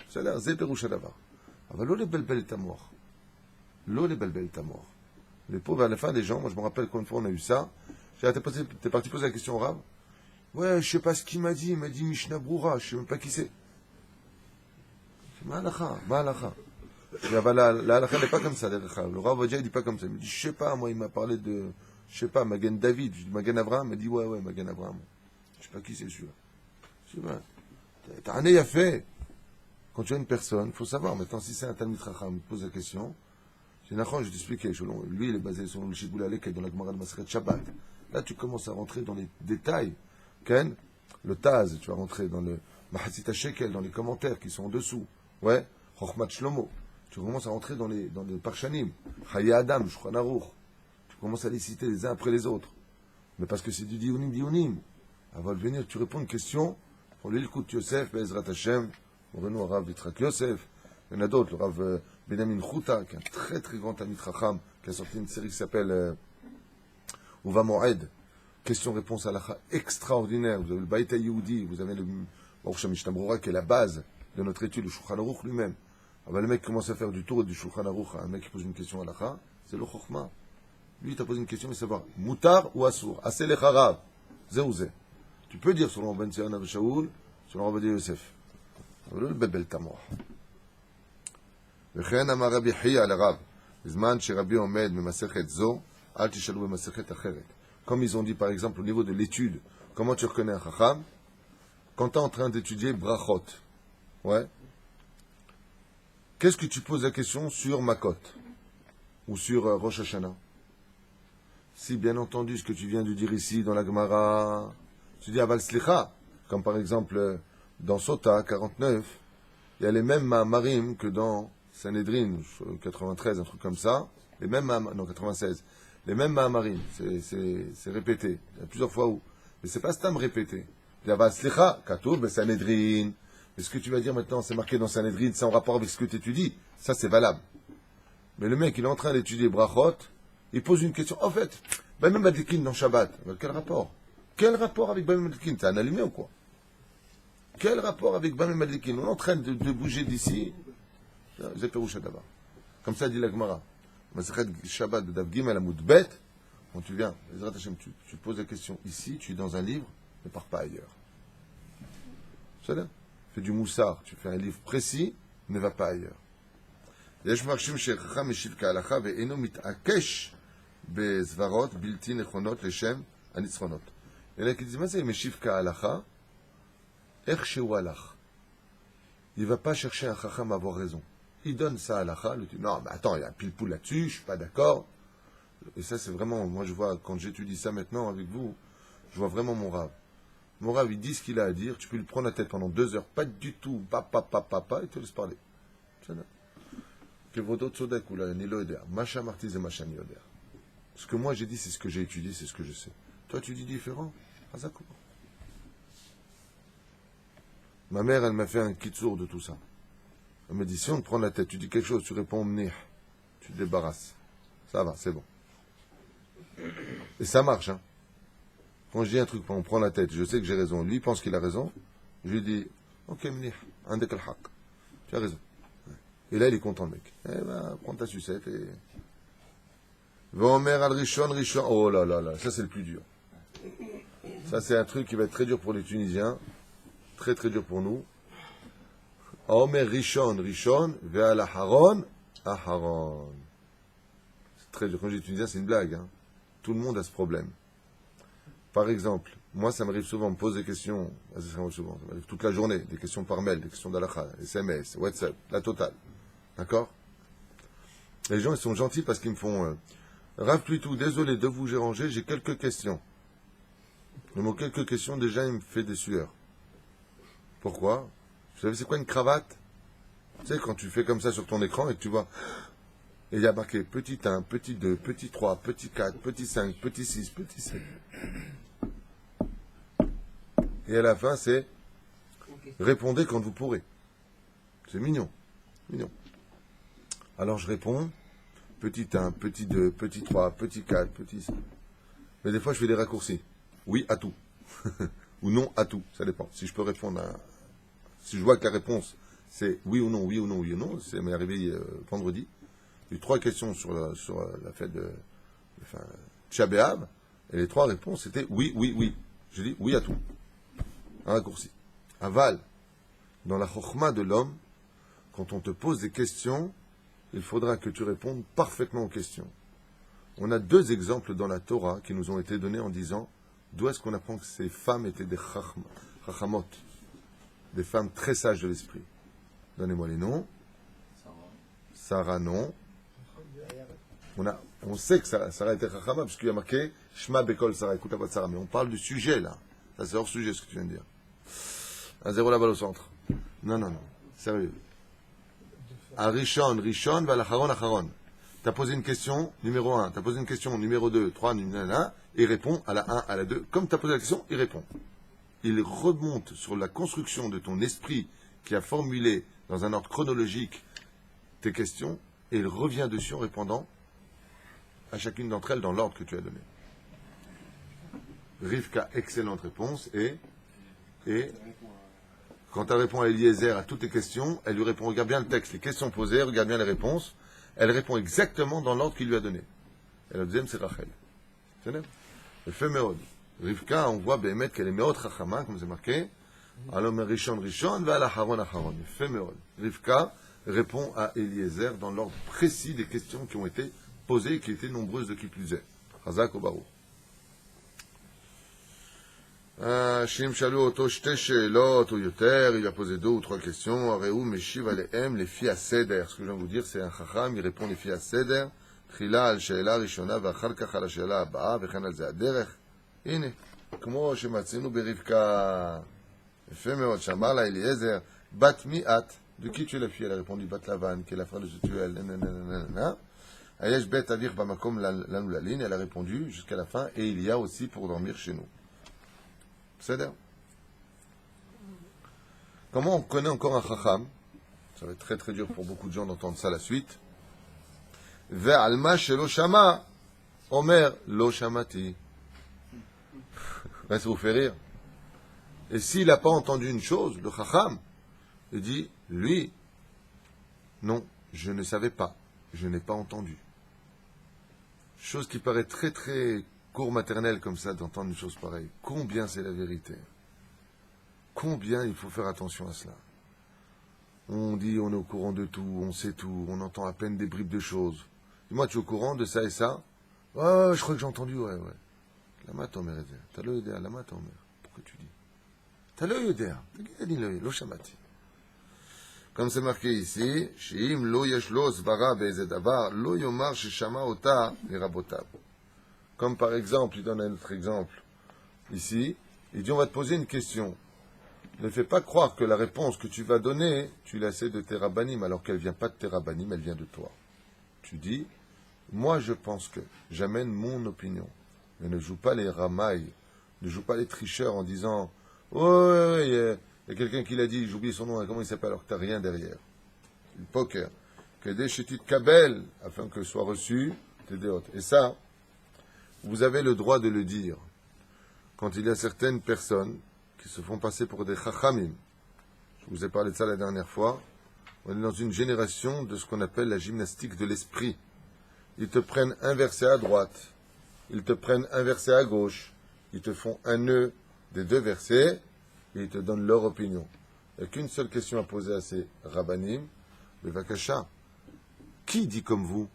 C'est l'air, c'est Peroucha d'abord. Alors, l'eau les belbel est à mort. L'eau les belbel est à mort. Les pauvres, à la fin des gens, moi je me rappelle qu'une fois on a eu ça, t'es parti poser la question au rab. Ouais, je sais pas ce qu'il m'a dit, il m'a dit Mishnah Brura, je sais même pas qui c'est. Ma'alacha. La halakha n'est pas comme ça, le Rav Ovadia, il dit pas comme ça. Il me dit, je sais pas, moi, il m'a parlé de, je sais pas, Magen David. Je dis, Magen Avraham. Il m'a dit, ouais, Magen Avraham. Je sais pas qui c'est celui-là. Je sais pas. T'as un a fait. Quand tu as une personne, il faut savoir. Maintenant, si c'est un Talmid Chacham, il te pose la question. C'est Nachon, je vais t'expliquer. Lui, il est basé sur le Shiboul Alek, dans la Gemara de Maseret Shabbat. Là, tu commences à rentrer dans les détails. Ken, le Taz, tu vas rentrer dans le Mahatzit Shekel, dans les commentaires qui sont en dessous. Ouais, Chochmat Shlomo. Tu commences à rentrer dans les Parshanim. Chaye Adam, Shulchan Aruch. Tu commences à les citer les uns après les autres. Mais parce que c'est du Dionim. Avant de venir, tu réponds à une question. Pour l'Ilkut Yosef, Be'ezrat Hashem, au Renou Rav Yitzhak Yosef. Il y en a d'autres, le Rav Benjamin Chouta, qui est un très très grand ami de Chacham, qui a sorti une série qui s'appelle Uva Moed. Question-réponse à l'Acha extraordinaire. Vous avez le Baïta Yehoudi, vous avez le Baruch Shem Mishnah Brura, qui est la base de notre étude, le Shulchan Aruch lui-même. Ah ben, le mec commence à faire du tour du Shulchan Aruch, un mec qui pose une question à l'Acha, c'est le Chokhmah. Lui, il t'a posé une question, mais savoir, Moutar ou Assour, Assez le Charav, Zéouzé. Tu peux dire selon Ben Sion Av Shaoul, selon Rabbi Yosef. Le Bebel Tamor. וכן אמר רבי חייא לרב, בזמן שרבי עומד במסכת זו, אל תשאלו במסכת אחרת. Comme ils ont dit par exemple au niveau de l'étude, comment tu reconnais un chacham? Quand tu es en train d'étudier Brachot, ouais, qu'est-ce que tu poses la question sur Makot ou sur Rosh Hashanah? Si bien entendu ce que tu viens de dire ici dans la Gemara, tu dis Aval Slicha, comme par exemple dans Sota 49, il y a les mêmes Ma'amarim que dans Sanhedrin 93, un truc comme ça, les mêmes non 96, les mêmes Ma'amarim, c'est répété, il y a plusieurs fois où, mais c'est pas Stam répété. Il y a Aval Slicha, Katoub, Sanhedrin. Et ce que tu vas dire maintenant, c'est marqué dans Sanhedrin, c'est en rapport avec ce que tu étudies, ça c'est valable. Mais le mec, il est en train d'étudier Brachot, Il pose une question. En fait, Bamim Madlikin dans Shabbat, quel rapport? Quel rapport avec Bamim Madlikin? T'es un allumé ou quoi? Quel rapport avec Bamim Madlikin? On est en train de bouger d'ici. D'abord. Comme ça dit la Gemara. Shabbat de Dav Gimel Amud Bet. Quand tu viens, tu poses la question ici, tu es dans un livre, ne pars pas ailleurs. C'est ça? Fais du moussard, tu fais un livre précis, ne va pas ailleurs. יש מרשים שחכם משיב כהלכה ואינו מתעקש בסברות בלתי נכונות לשם הניצחונות. אלא כי מה זה משיב כהלכה? איך שהוא הלך. Il ne va pas chercher un chacham à avoir raison. Il donne ça à l'halakha, il dit non, mais attends, il y a un pile-poule là-dessus, je ne suis pas d'accord. Et ça, c'est vraiment, moi je vois, quand j'étudie ça maintenant avec vous, je vois vraiment mon rave. Mon rave, il dit ce qu'il a à dire, tu peux lui prendre la tête pendant 2 heures, pas du tout, papa, et te laisse parler. C'est ça. Kevodot Sodek ou la Nilo Eder. Macha Martiz et Macha Nioder. Ce que moi j'ai dit, c'est ce que j'ai étudié, c'est ce que je sais. Toi, tu dis différent. Hazakou. Ma mère, elle m'a fait un kitsour de tout ça. Elle me dit, si on te prend la tête, tu dis quelque chose, tu réponds mnih, tu te débarrasses. Ça va, c'est bon. Et ça marche, hein. Quand je dis un truc, on prend la tête, je sais que j'ai raison. Lui, il pense qu'il a raison. Je lui dis, ok, mnih, andek al-haq. Tu as raison. Et là, il est content, le mec. Eh ben, prends ta sucette et... Vomer al Rishon. Oh là là là, ça c'est le plus dur. Ça c'est un truc qui va être très dur pour les Tunisiens. Très très dur pour nous. Omer Rishon, ve'al Aharon. C'est très dur. Quand je dis Tunisien, c'est une blague. Hein. Tout le monde a ce problème. Par exemple, moi ça m'arrive souvent, on me pose des questions, ça m'arrive toute la journée, des questions par mail, des questions d'Alakha, SMS, WhatsApp, la totale. D'accord? Les gens, ils sont gentils parce qu'ils me font Rav Pluitou, désolé de vous déranger, j'ai quelques questions. Le mot quelques questions, déjà, il me fait des sueurs. Pourquoi? Vous savez, c'est quoi une cravate? Tu sais, quand tu fais comme ça sur ton écran et que tu vois, et il y a marqué petit 1, petit 2, petit 3, petit 4, petit 5, petit 6, petit 7. Et à la fin, c'est répondez quand vous pourrez. C'est mignon. Mignon. Alors je réponds, petit 1, petit 2, petit 3, petit 4, petit 5. Mais des fois, je fais des raccourcis. Oui à tout. Ou non à tout. Ça dépend. Si je peux répondre à... Si je vois que la réponse, c'est oui ou non, oui ou non, oui ou non, c'est m'est arrivé vendredi. J'ai eu 3 questions sur la fête de Tisha B'Av, et les 3 réponses, c'était oui, oui, oui. Je dis oui à tout. Un raccourci. Aval, dans la chokhma de l'homme, quand on te pose des questions, il faudra que tu répondes parfaitement aux questions. On a 2 exemples dans la Torah qui nous ont été donnés en disant d'où est-ce qu'on apprend que ces femmes étaient des chachamot, des femmes très sages de l'esprit. Donnez-moi les noms. Sarah, non. On sait que Sarah était chachama, parce qu'il y a marqué Shma Bekol Sarah, écoute la voix de Sarah, mais on parle du sujet là. Ça c'est hors sujet ce que tu viens de dire. Un 0 là-bas au centre. Non. Sérieux. Rishon, Acharon. Tu as posé une question, numéro 1. Tu as posé une question, numéro 2, 3, numéro 1. Il répond à la 1, à la 2. Comme tu as posé la question, il répond. Il remonte sur la construction de ton esprit qui a formulé dans un ordre chronologique tes questions et il revient dessus en répondant à chacune d'entre elles dans l'ordre que tu as donné. Rivka, excellente réponse. Et quand elle répond à Eliezer à toutes les questions, elle lui répond, regarde bien le texte, les questions posées, regarde bien les réponses. Elle répond exactement dans l'ordre qu'il lui a donné. Et la deuxième, c'est Rachel. C'est vrai? Elle fait Meod. Rivka, on voit Bémet qu'elle est Meod Chachama, comme c'est marqué. Alors, Rishon, va la Haron. Elle fait Meod. Rivka répond à Eliezer dans l'ordre précis des questions qui ont été posées et qui étaient nombreuses de qui plus est. Chazak ou Baruch. Shim Shalou Oto Shte Sheelot ou Yoter, il a posé 2 ou 3 questions. Areu Meshiv Alehem, les filles à Seder. Ce que je viens de vous dire, c'est un Chacham, il répond les filles à Seder. Tchila al Sheela Rishona, ואחר כך על השאלה הבאה, וכן על זה הדרך. הנה, כמו שמצאנו ברבקה, יפה מאוד, שאמר לה אליעזר, בת מי את? De qui tu es la fille? Elle a répondu, Bat Lavan, qui est la frère de Zetuel. Ayesh Bet Avir Bamakom Lanou Laline, elle a répondu jusqu'à la fin, et il y a aussi pour dormir chez nous. C'est-à-dire, comment on connaît encore un chacham? Ça va être très très dur pour beaucoup de gens d'entendre ça la suite. Ve'alma shelo shama, Omer lo shamati. Ça vous fait rire. Et s'il n'a pas entendu une chose, le chacham, il dit, lui, non, je ne savais pas, je n'ai pas entendu. Chose qui paraît très très court maternelle comme ça d'entendre une chose pareille. Combien c'est la vérité? Combien il faut faire attention à cela? On dit on est au courant de tout, on sait tout, on entend à peine des bribes de choses. Dis-moi, tu es au courant de ça et ça? Ouais, je crois que j'ai entendu, ouais. Lama tomer, t'as le yodéa, lama tomer. Pourquoi tu dis? T'as le yodéa, dis-le, lo shamati. Comme c'est marqué ici, Sheim lo yeshlo svara be'ezedavar, lo yomar sheshama ota irabotab. Comme par exemple, il donne un autre exemple. Ici, il dit on va te poser une question. Ne fais pas croire que la réponse que tu vas donner, tu la sais de tes rabbanim, alors qu'elle vient pas de tes rabbanim, elle vient de toi. Tu dis, moi je pense que, j'amène mon opinion. Mais ne joue pas les ramailles, ne joue pas les tricheurs en disant, ouais, il y a quelqu'un qui l'a dit, j'oublie son nom, comment il s'appelle, alors que tu n'as rien derrière. Le poker. Que des chétites kabel, afin que soit reçu tes déotes. Et ça, vous avez le droit de le dire. Quand il y a certaines personnes qui se font passer pour des chachamim. Je vous ai parlé de ça la dernière fois. On est dans une génération de ce qu'on appelle la gymnastique de l'esprit. Ils te prennent un verset à droite, ils te prennent un verset à gauche, ils te font un nœud des deux versets et ils te donnent leur opinion. Il n'y a qu'une seule question à poser à ces rabbanim. Le vakasha, qui dit comme vous?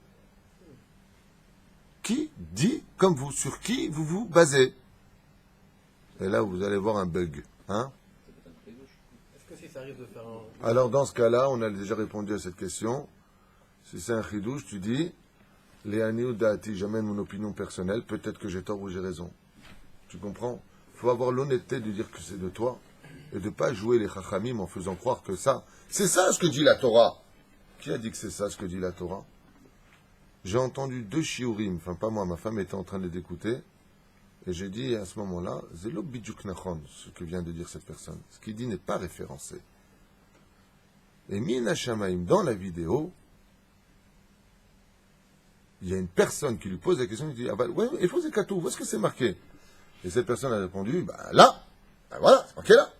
Qui dit comme vous? Sur qui vous vous basez? Et là, vous allez voir un bug. Hein? Est-ce que si ça arrive de faire un... Alors, dans ce cas-là, on a déjà répondu à cette question. Si c'est un chidouche, tu dis, Léani ou Dati, j'amène mon opinion personnelle, peut-être que j'ai tort ou j'ai raison. Tu comprends? Il faut avoir l'honnêteté de dire que c'est de toi et de ne pas jouer les chachamim en faisant croire que ça, c'est ça ce que dit la Torah. Qui a dit que c'est ça ce que dit la Torah? J'ai entendu 2 shiurim, enfin pas moi, ma femme était en train de les écouter. Et j'ai dit à ce moment-là, Zelo bidjuk nachon, ce que vient de dire cette personne. Ce qu'il dit n'est pas référencé. Et Mina Shamaim, dans la vidéo, il y a une personne qui lui pose la question, il dit, ah bah, ouais, il faut Zekatou, où est-ce que c'est marqué? Et cette personne a répondu, bah là, bah voilà, c'est marqué là.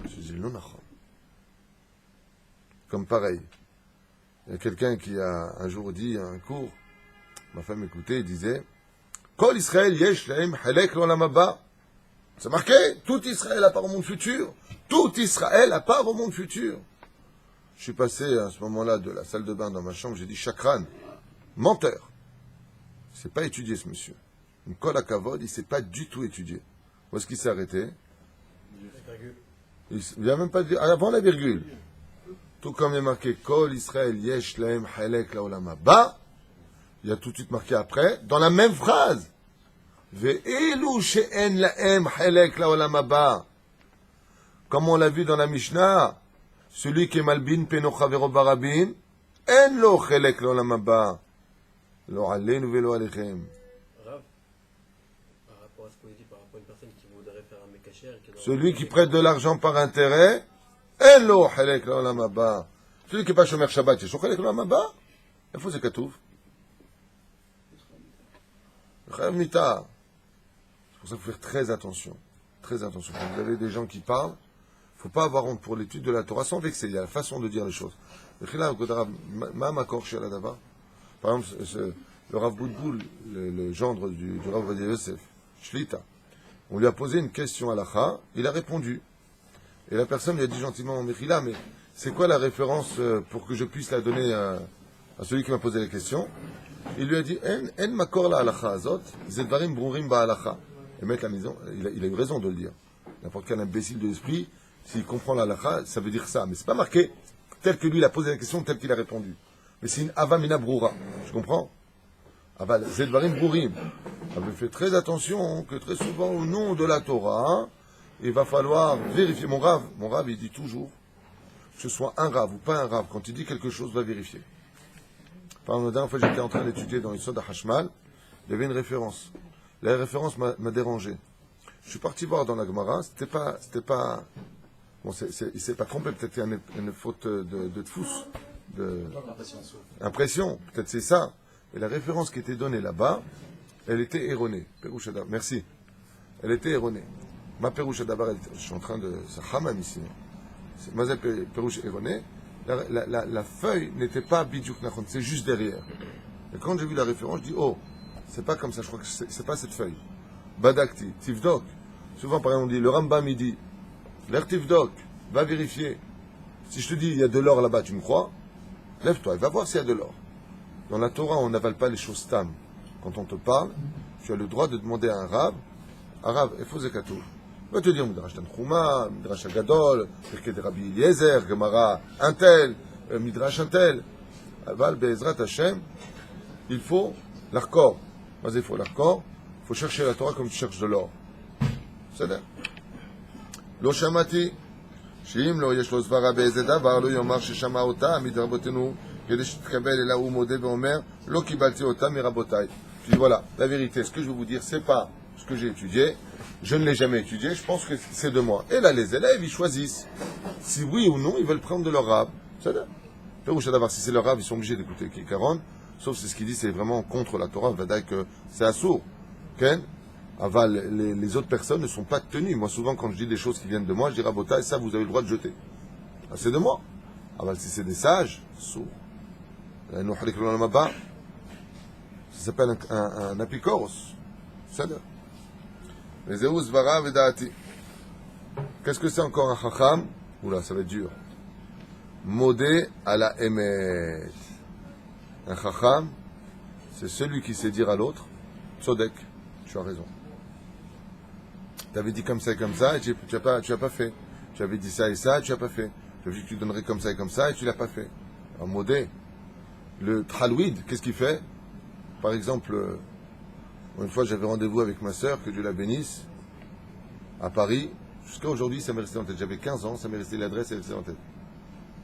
Je dis, non, nachon. Comme pareil. Il y a quelqu'un qui a un jour dit à un cours, ma femme écoutait, il disait, Kol Israël yesh lahem halek l'olam haba. C'est marqué, tout Israël à part au monde futur. Tout Israël à part au monde futur. Je suis passé à ce moment-là de la salle de bain dans ma chambre, j'ai dit chakran, menteur. Il ne s'est pas étudié ce monsieur. Une Kol Hakavod, il ne s'est pas du tout étudié. Où est-ce qu'il s'est arrêté? Il n'y a même pas de, avant la virgule. Tout comme il est marqué Kol Israël yesh lahem halek l'olam haba. Il y a tout de suite marqué après, dans la même phrase. Ve'elu she'en la'em halek la'olam haba. Comme on l'a vu dans la Mishnah, celui qui est malbin peno chavero barabin, en lo halek la'olam haba. Lo aleinu ve'lo alechem. Rav, par rapport à ce qu'on dit, par rapport à une personne qui voudrait faire un mekacher... Celui qui prête de l'argent par intérêt, en lo halek la'olam haba. Celui qui n'est pas shomer Shabbat, il est halek la'olam haba. Il faut zekatouf. C'est pour ça qu'il faut faire très attention. Très attention. Quand vous avez des gens qui parlent, il ne faut pas avoir honte pour l'étude de la Torah sans vexer. Il y a la façon de dire les choses. Par exemple, le Rav Boudboul, le gendre du Rav Ovadia Yosef, Shlita, on lui a posé une question à l'Acha, il a répondu. Et la personne lui a dit gentiment, Mechila, mais c'est quoi la référence pour que je puisse la donner à celui qui m'a posé la question? Il lui a dit, En makor la halacha azot, zedvarim brurim ba halacha. Et mettre la maison, il a eu raison de le dire. N'importe quel imbécile de l'esprit, s'il comprend la halacha, ça veut dire ça. Mais c'est pas marqué tel que lui il a posé la question, tel qu'il a répondu. Mais c'est une avamina brura. Je comprends? Aval, zedvarim brurim. Avez fait très attention que très souvent, au nom de la Torah, il va falloir vérifier. Mon rave, il dit toujours, que ce soit un rave ou pas un rave, quand il dit quelque chose, va vérifier. Par exemple, la dernière fois, j'étais en train d'étudier dans l'histoire d'Hashmal, il y avait une référence. La référence m'a dérangé. Je suis parti voir dans la Gemara, c'était pas, bon, il s'est pas trompé, peut-être qu'il y a une faute de tfous, impression, peut-être c'est ça. Et la référence qui était donnée là-bas, elle était erronée. Perouche Adavar. Merci. Elle était erronée. Ma Perouche Adavar, je suis en train de... C'est Hamam ici. Ma Perouche erronée. La feuille n'était pas Bidjouk Nachon, c'est juste derrière. Et quand j'ai vu la référence, je dis, oh, c'est pas comme ça, je crois que c'est pas cette feuille. Badakti, Tivdok. Souvent, par exemple, on dit, le Rambam, il dit, l'air Tivdok, va vérifier. Si je te dis, il y a de l'or là-bas, tu me crois? Lève-toi, va voir s'il y a de l'or. Dans la Torah, on n'avale pas les choses tam. Quand on te parle, tu as le droit de demander à un Rav, il faut zekatou. Il va te dire, Midrash Tanchuma, Midrash Agadol, Pirkei de Rabbi Eliezer, Gemara, un tel, Midrash un tel. Aval, Be'ezrat Hashem, il faut l'arcor. Vas-y, il faut l'arcor. Il faut chercher la Torah comme tu cherches de l'or. C'est là. Lo shamati, שאם לא יש לו סברה באיזה דבר, לא יאמר ששמע אותה מדרבותינו, כדי שתקבל אלא הוא מודה ואומר, לא קיבלתי אותה מרבותיי. Je dis voilà, la vérité, ce que je veux vous dire, c'est pas ce que j'ai étudié, je ne l'ai jamais étudié, je pense que c'est de moi. Et là, les élèves, ils choisissent si oui ou non, ils veulent prendre de leur rab. C'est là. Perouche d'avoir, si c'est leur rab, ils sont obligés d'écouter Kikaron, sauf c'est ce qu'il dit, c'est vraiment contre la Torah, Vadaï, que c'est assourd. Ken Aval, les autres personnes ne sont pas tenues. Moi, souvent, quand je dis des choses qui viennent de moi, je dis Rabotai, ça, vous avez le droit de jeter. Ah, c'est de moi. Aval, si c'est des sages, sourd. Ça s'appelle un apicoros. C'est là. Les Eus Vara Vedati. Qu'est-ce que c'est encore un chacham? Oula, ça va être dur. Modé à la Emet. Un chacham, c'est celui qui sait dire à l'autre, Tzodek, tu as raison. Tu avais dit comme ça, et tu n'as pas fait. Tu avais dit ça et ça, et tu n'as pas fait. Tu avais dit que tu donnerais comme ça, et tu ne l'as pas fait. En modé. Le Tralouid, qu'est-ce qu'il fait? Par exemple, une fois j'avais rendez-vous avec ma sœur, que Dieu la bénisse, à Paris. Jusqu'à aujourd'hui, ça m'est resté en tête. J'avais 15 ans, ça m'est resté l'adresse, elle est restée en tête.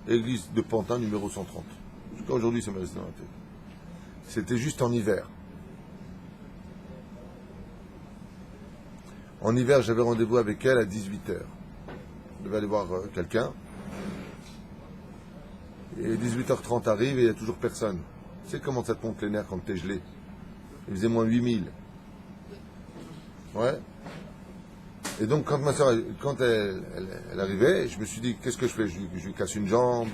Église de Pantin, numéro 130. Jusqu'à aujourd'hui, ça m'est resté dans la tête. C'était juste en hiver. En hiver, j'avais rendez-vous avec elle à 18h. Je devais aller voir quelqu'un. Et 18h30 arrive et il n'y a toujours personne. Tu sais comment ça te monte les nerfs quand t'es gelé? Il faisait moins 8000. Ouais. Et donc, quand ma soeur, quand elle arrivait, je me suis dit, qu'est-ce que je fais? Je lui casse une jambe,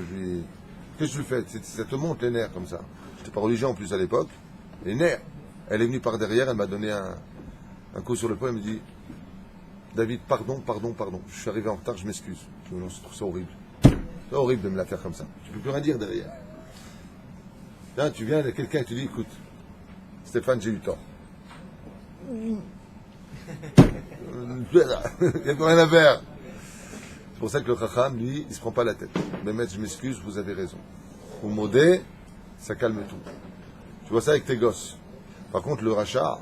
qu'est-ce que je lui fais? Ça te monte les nerfs comme ça. Je n'étais pas religieux en plus à l'époque. Les nerfs. Elle est venue par derrière, elle m'a donné un coup sur le poing, elle me dit, David, pardon. Je suis arrivé en retard, je m'excuse. Je trouve ça horrible. C'est horrible de me la faire comme ça. Tu ne peux plus rien dire derrière. Là, tu viens de quelqu'un et tu dis, écoute, Stéphane, j'ai eu tort. Il n'y a plus rien à faire. C'est pour ça que le Chacham, lui, il ne se prend pas la tête. Mais maître, je m'excuse, vous avez raison. Au modé, ça calme tout. Tu vois ça avec tes gosses. Par contre, le Rachar,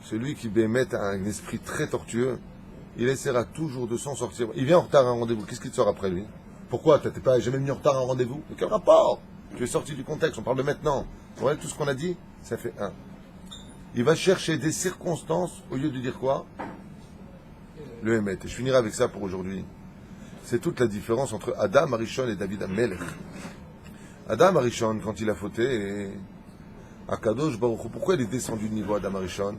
celui qui bémet un esprit très tortueux, il essaiera toujours de s'en sortir. Il vient en retard à un rendez-vous. Qu'est-ce qu'il te sort après lui? Pourquoi? Tu n'es pas jamais venu en retard à un rendez-vous? Mais quel rapport? Tu es sorti du contexte, on parle de maintenant. Vous voyez, tout ce qu'on a dit, ça fait un. Il va chercher des circonstances au lieu de dire quoi? Le Hémet. Et je finirai avec ça pour aujourd'hui. C'est toute la différence entre Adam Arishon et David Amelech. Adam Arishon, quand il a fauté, Akadosh Baruch Hu, pourquoi il est descendu de niveau Adam Arishon?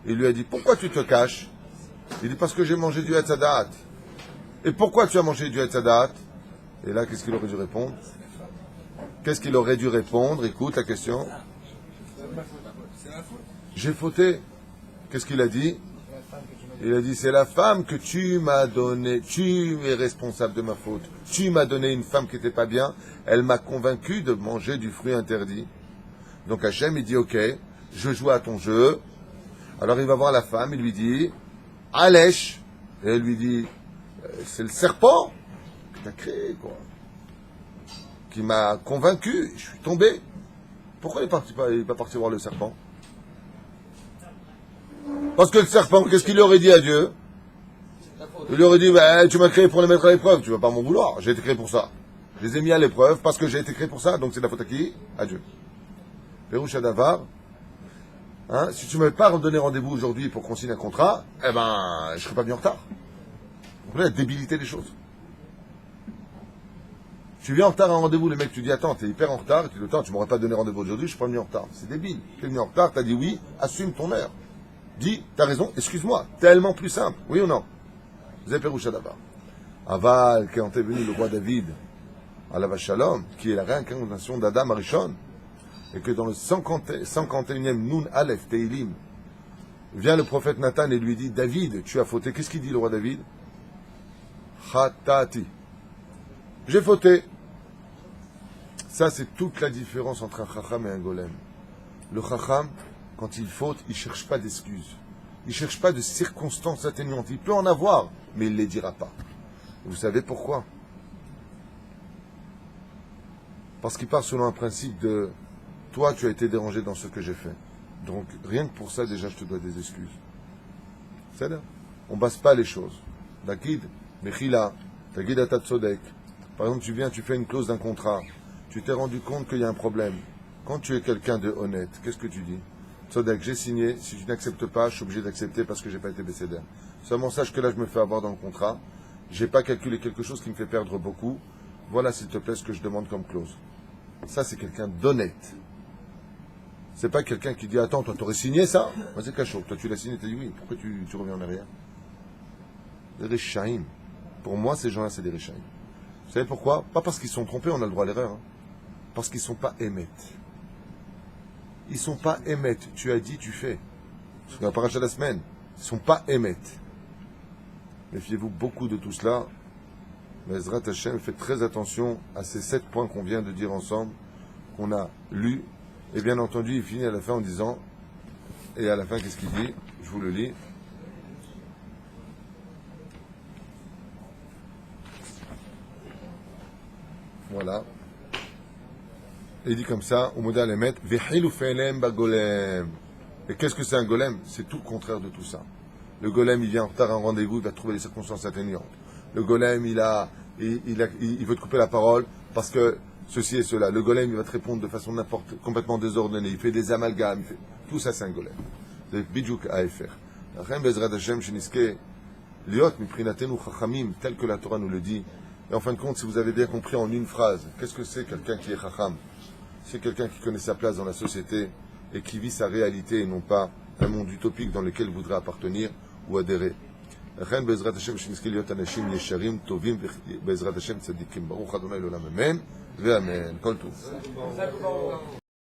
Il lui a dit, pourquoi tu te caches? Il dit, parce que j'ai mangé du Hatzadat. Et pourquoi tu as mangé du Hatzadat? Et là, qu'est-ce qu'il aurait dû répondre? Écoute la question. J'ai fauté. Qu'est-ce qu'il a dit? Il a dit, c'est la femme que tu m'as donnée. Tu es responsable de ma faute. Tu m'as donné une femme qui n'était pas bien. Elle m'a convaincu de manger du fruit interdit. Donc Hachem, il dit, ok, je joue à ton jeu. Alors il va voir la femme, il lui dit, Alèche. Et elle lui dit, c'est le serpent que tu as créé, quoi. Qui m'a convaincu. Je suis tombé. Pourquoi il n'est pas parti voir le serpent? Parce que le serpent, qu'est-ce qu'il aurait dit à Dieu? Il lui aurait dit, tu m'as créé pour les mettre à l'épreuve, tu ne vas pas m'en vouloir, j'ai été créé pour ça. Je les ai mis à l'épreuve parce que j'ai été créé pour ça, donc c'est de la faute à qui? À Dieu. Pérouche Adavar, si tu ne m'avais pas redonné rendez-vous aujourd'hui pour qu'on signe un contrat, je ne serais pas venu en retard. Vous voyez la débilité des choses. Tu viens en retard à un rendez-vous, le mec, tu dis attends, t'es hyper en retard, tu dis attends, tu m'aurais pas donné rendez-vous aujourd'hui, je suis pas venu en retard. C'est débile. Tu es venu en retard, t'as dit oui, assume ton heure. Dis, t'as raison, excuse-moi. Tellement plus simple, oui ou non? Zeperoucha d'abord. Aval, quand est venu le roi David, à la Shalom, qui est la réincarnation d'Adam Arishon, et que dans le 51e Nun Aleph Teilim, vient le prophète Nathan et lui dit, David, tu as fauté. Qu'est-ce qu'il dit le roi David? Chatati. J'ai fauté. Ça, c'est toute la différence entre un chacham et un golem. Le chacham, quand il faute, il ne cherche pas d'excuses. Il ne cherche pas de circonstances atténuantes. Il peut en avoir, mais il ne les dira pas. Vous savez pourquoi? Parce qu'il part selon un principe de toi, tu as été dérangé dans ce que j'ai fait. Donc, rien que pour ça, déjà, je te dois des excuses. C'est là. On ne base pas les choses. Dakid, Mechila, Takid Atatsodek. Par exemple, tu viens, tu fais une clause d'un contrat. Tu t'es rendu compte qu'il y a un problème. Quand tu es quelqu'un de honnête, qu'est-ce que tu dis? Tsodek, j'ai signé. Si tu n'acceptes pas, je suis obligé d'accepter parce que j'ai pas été bécédère. Seulement sache que là, je me fais avoir dans le contrat. J'ai pas calculé quelque chose qui me fait perdre beaucoup. Voilà, s'il te plaît, ce que je demande comme clause. Ça, c'est quelqu'un d'honnête. C'est pas quelqu'un qui dit attends, toi, t'aurais signé ça? Moi, c'est cachot. Toi, tu l'as signé, t'as dit oui. Pourquoi tu reviens en arrière? Des Réchaïm. Pour moi, ces gens-là, c'est des Réchaïm. Vous savez pourquoi? Pas parce qu'ils sont trompés, on a le droit à l'erreur. Hein. Parce qu'ils ne sont pas émettes. Ils ne sont pas émettes. Tu as dit, tu fais. C'est la paracha de la semaine. Ils ne sont pas émettes. Méfiez-vous beaucoup de tout cela. Mais Ezrat Hashem, faites très attention à ces 7 points qu'on vient de dire ensemble, qu'on a lus. Et bien entendu, il finit à la fin en disant, et à la fin, qu'est-ce qu'il dit? Je vous le lis. Voilà. Et il dit comme ça, au modèle Emet, Vehilou Feelem Bagolem. Et qu'est-ce que c'est un golem? C'est tout le contraire de tout ça. Le golem, il vient en retard à un rendez-vous, il va trouver des circonstances atténuantes. Le golem, il veut te couper la parole parce que ceci et cela. Le golem, il va te répondre de façon complètement désordonnée. Il fait des amalgames. Tout ça, c'est un golem. C'est bidjouk à faire. Tel que la Torah nous le dit. Et en fin de compte, si vous avez bien compris en une phrase, qu'est-ce que c'est quelqu'un qui est chacham? C'est quelqu'un qui connaît sa place dans la société et qui vit sa réalité et non pas un monde utopique dans lequel il voudrait appartenir ou adhérer. לכן בעזרת השם שנזכה להיות אנשים ישרים, טובים, בעזרת השם צדיקים. ברוך ה' לעולם אמן ואמן. כל טוב.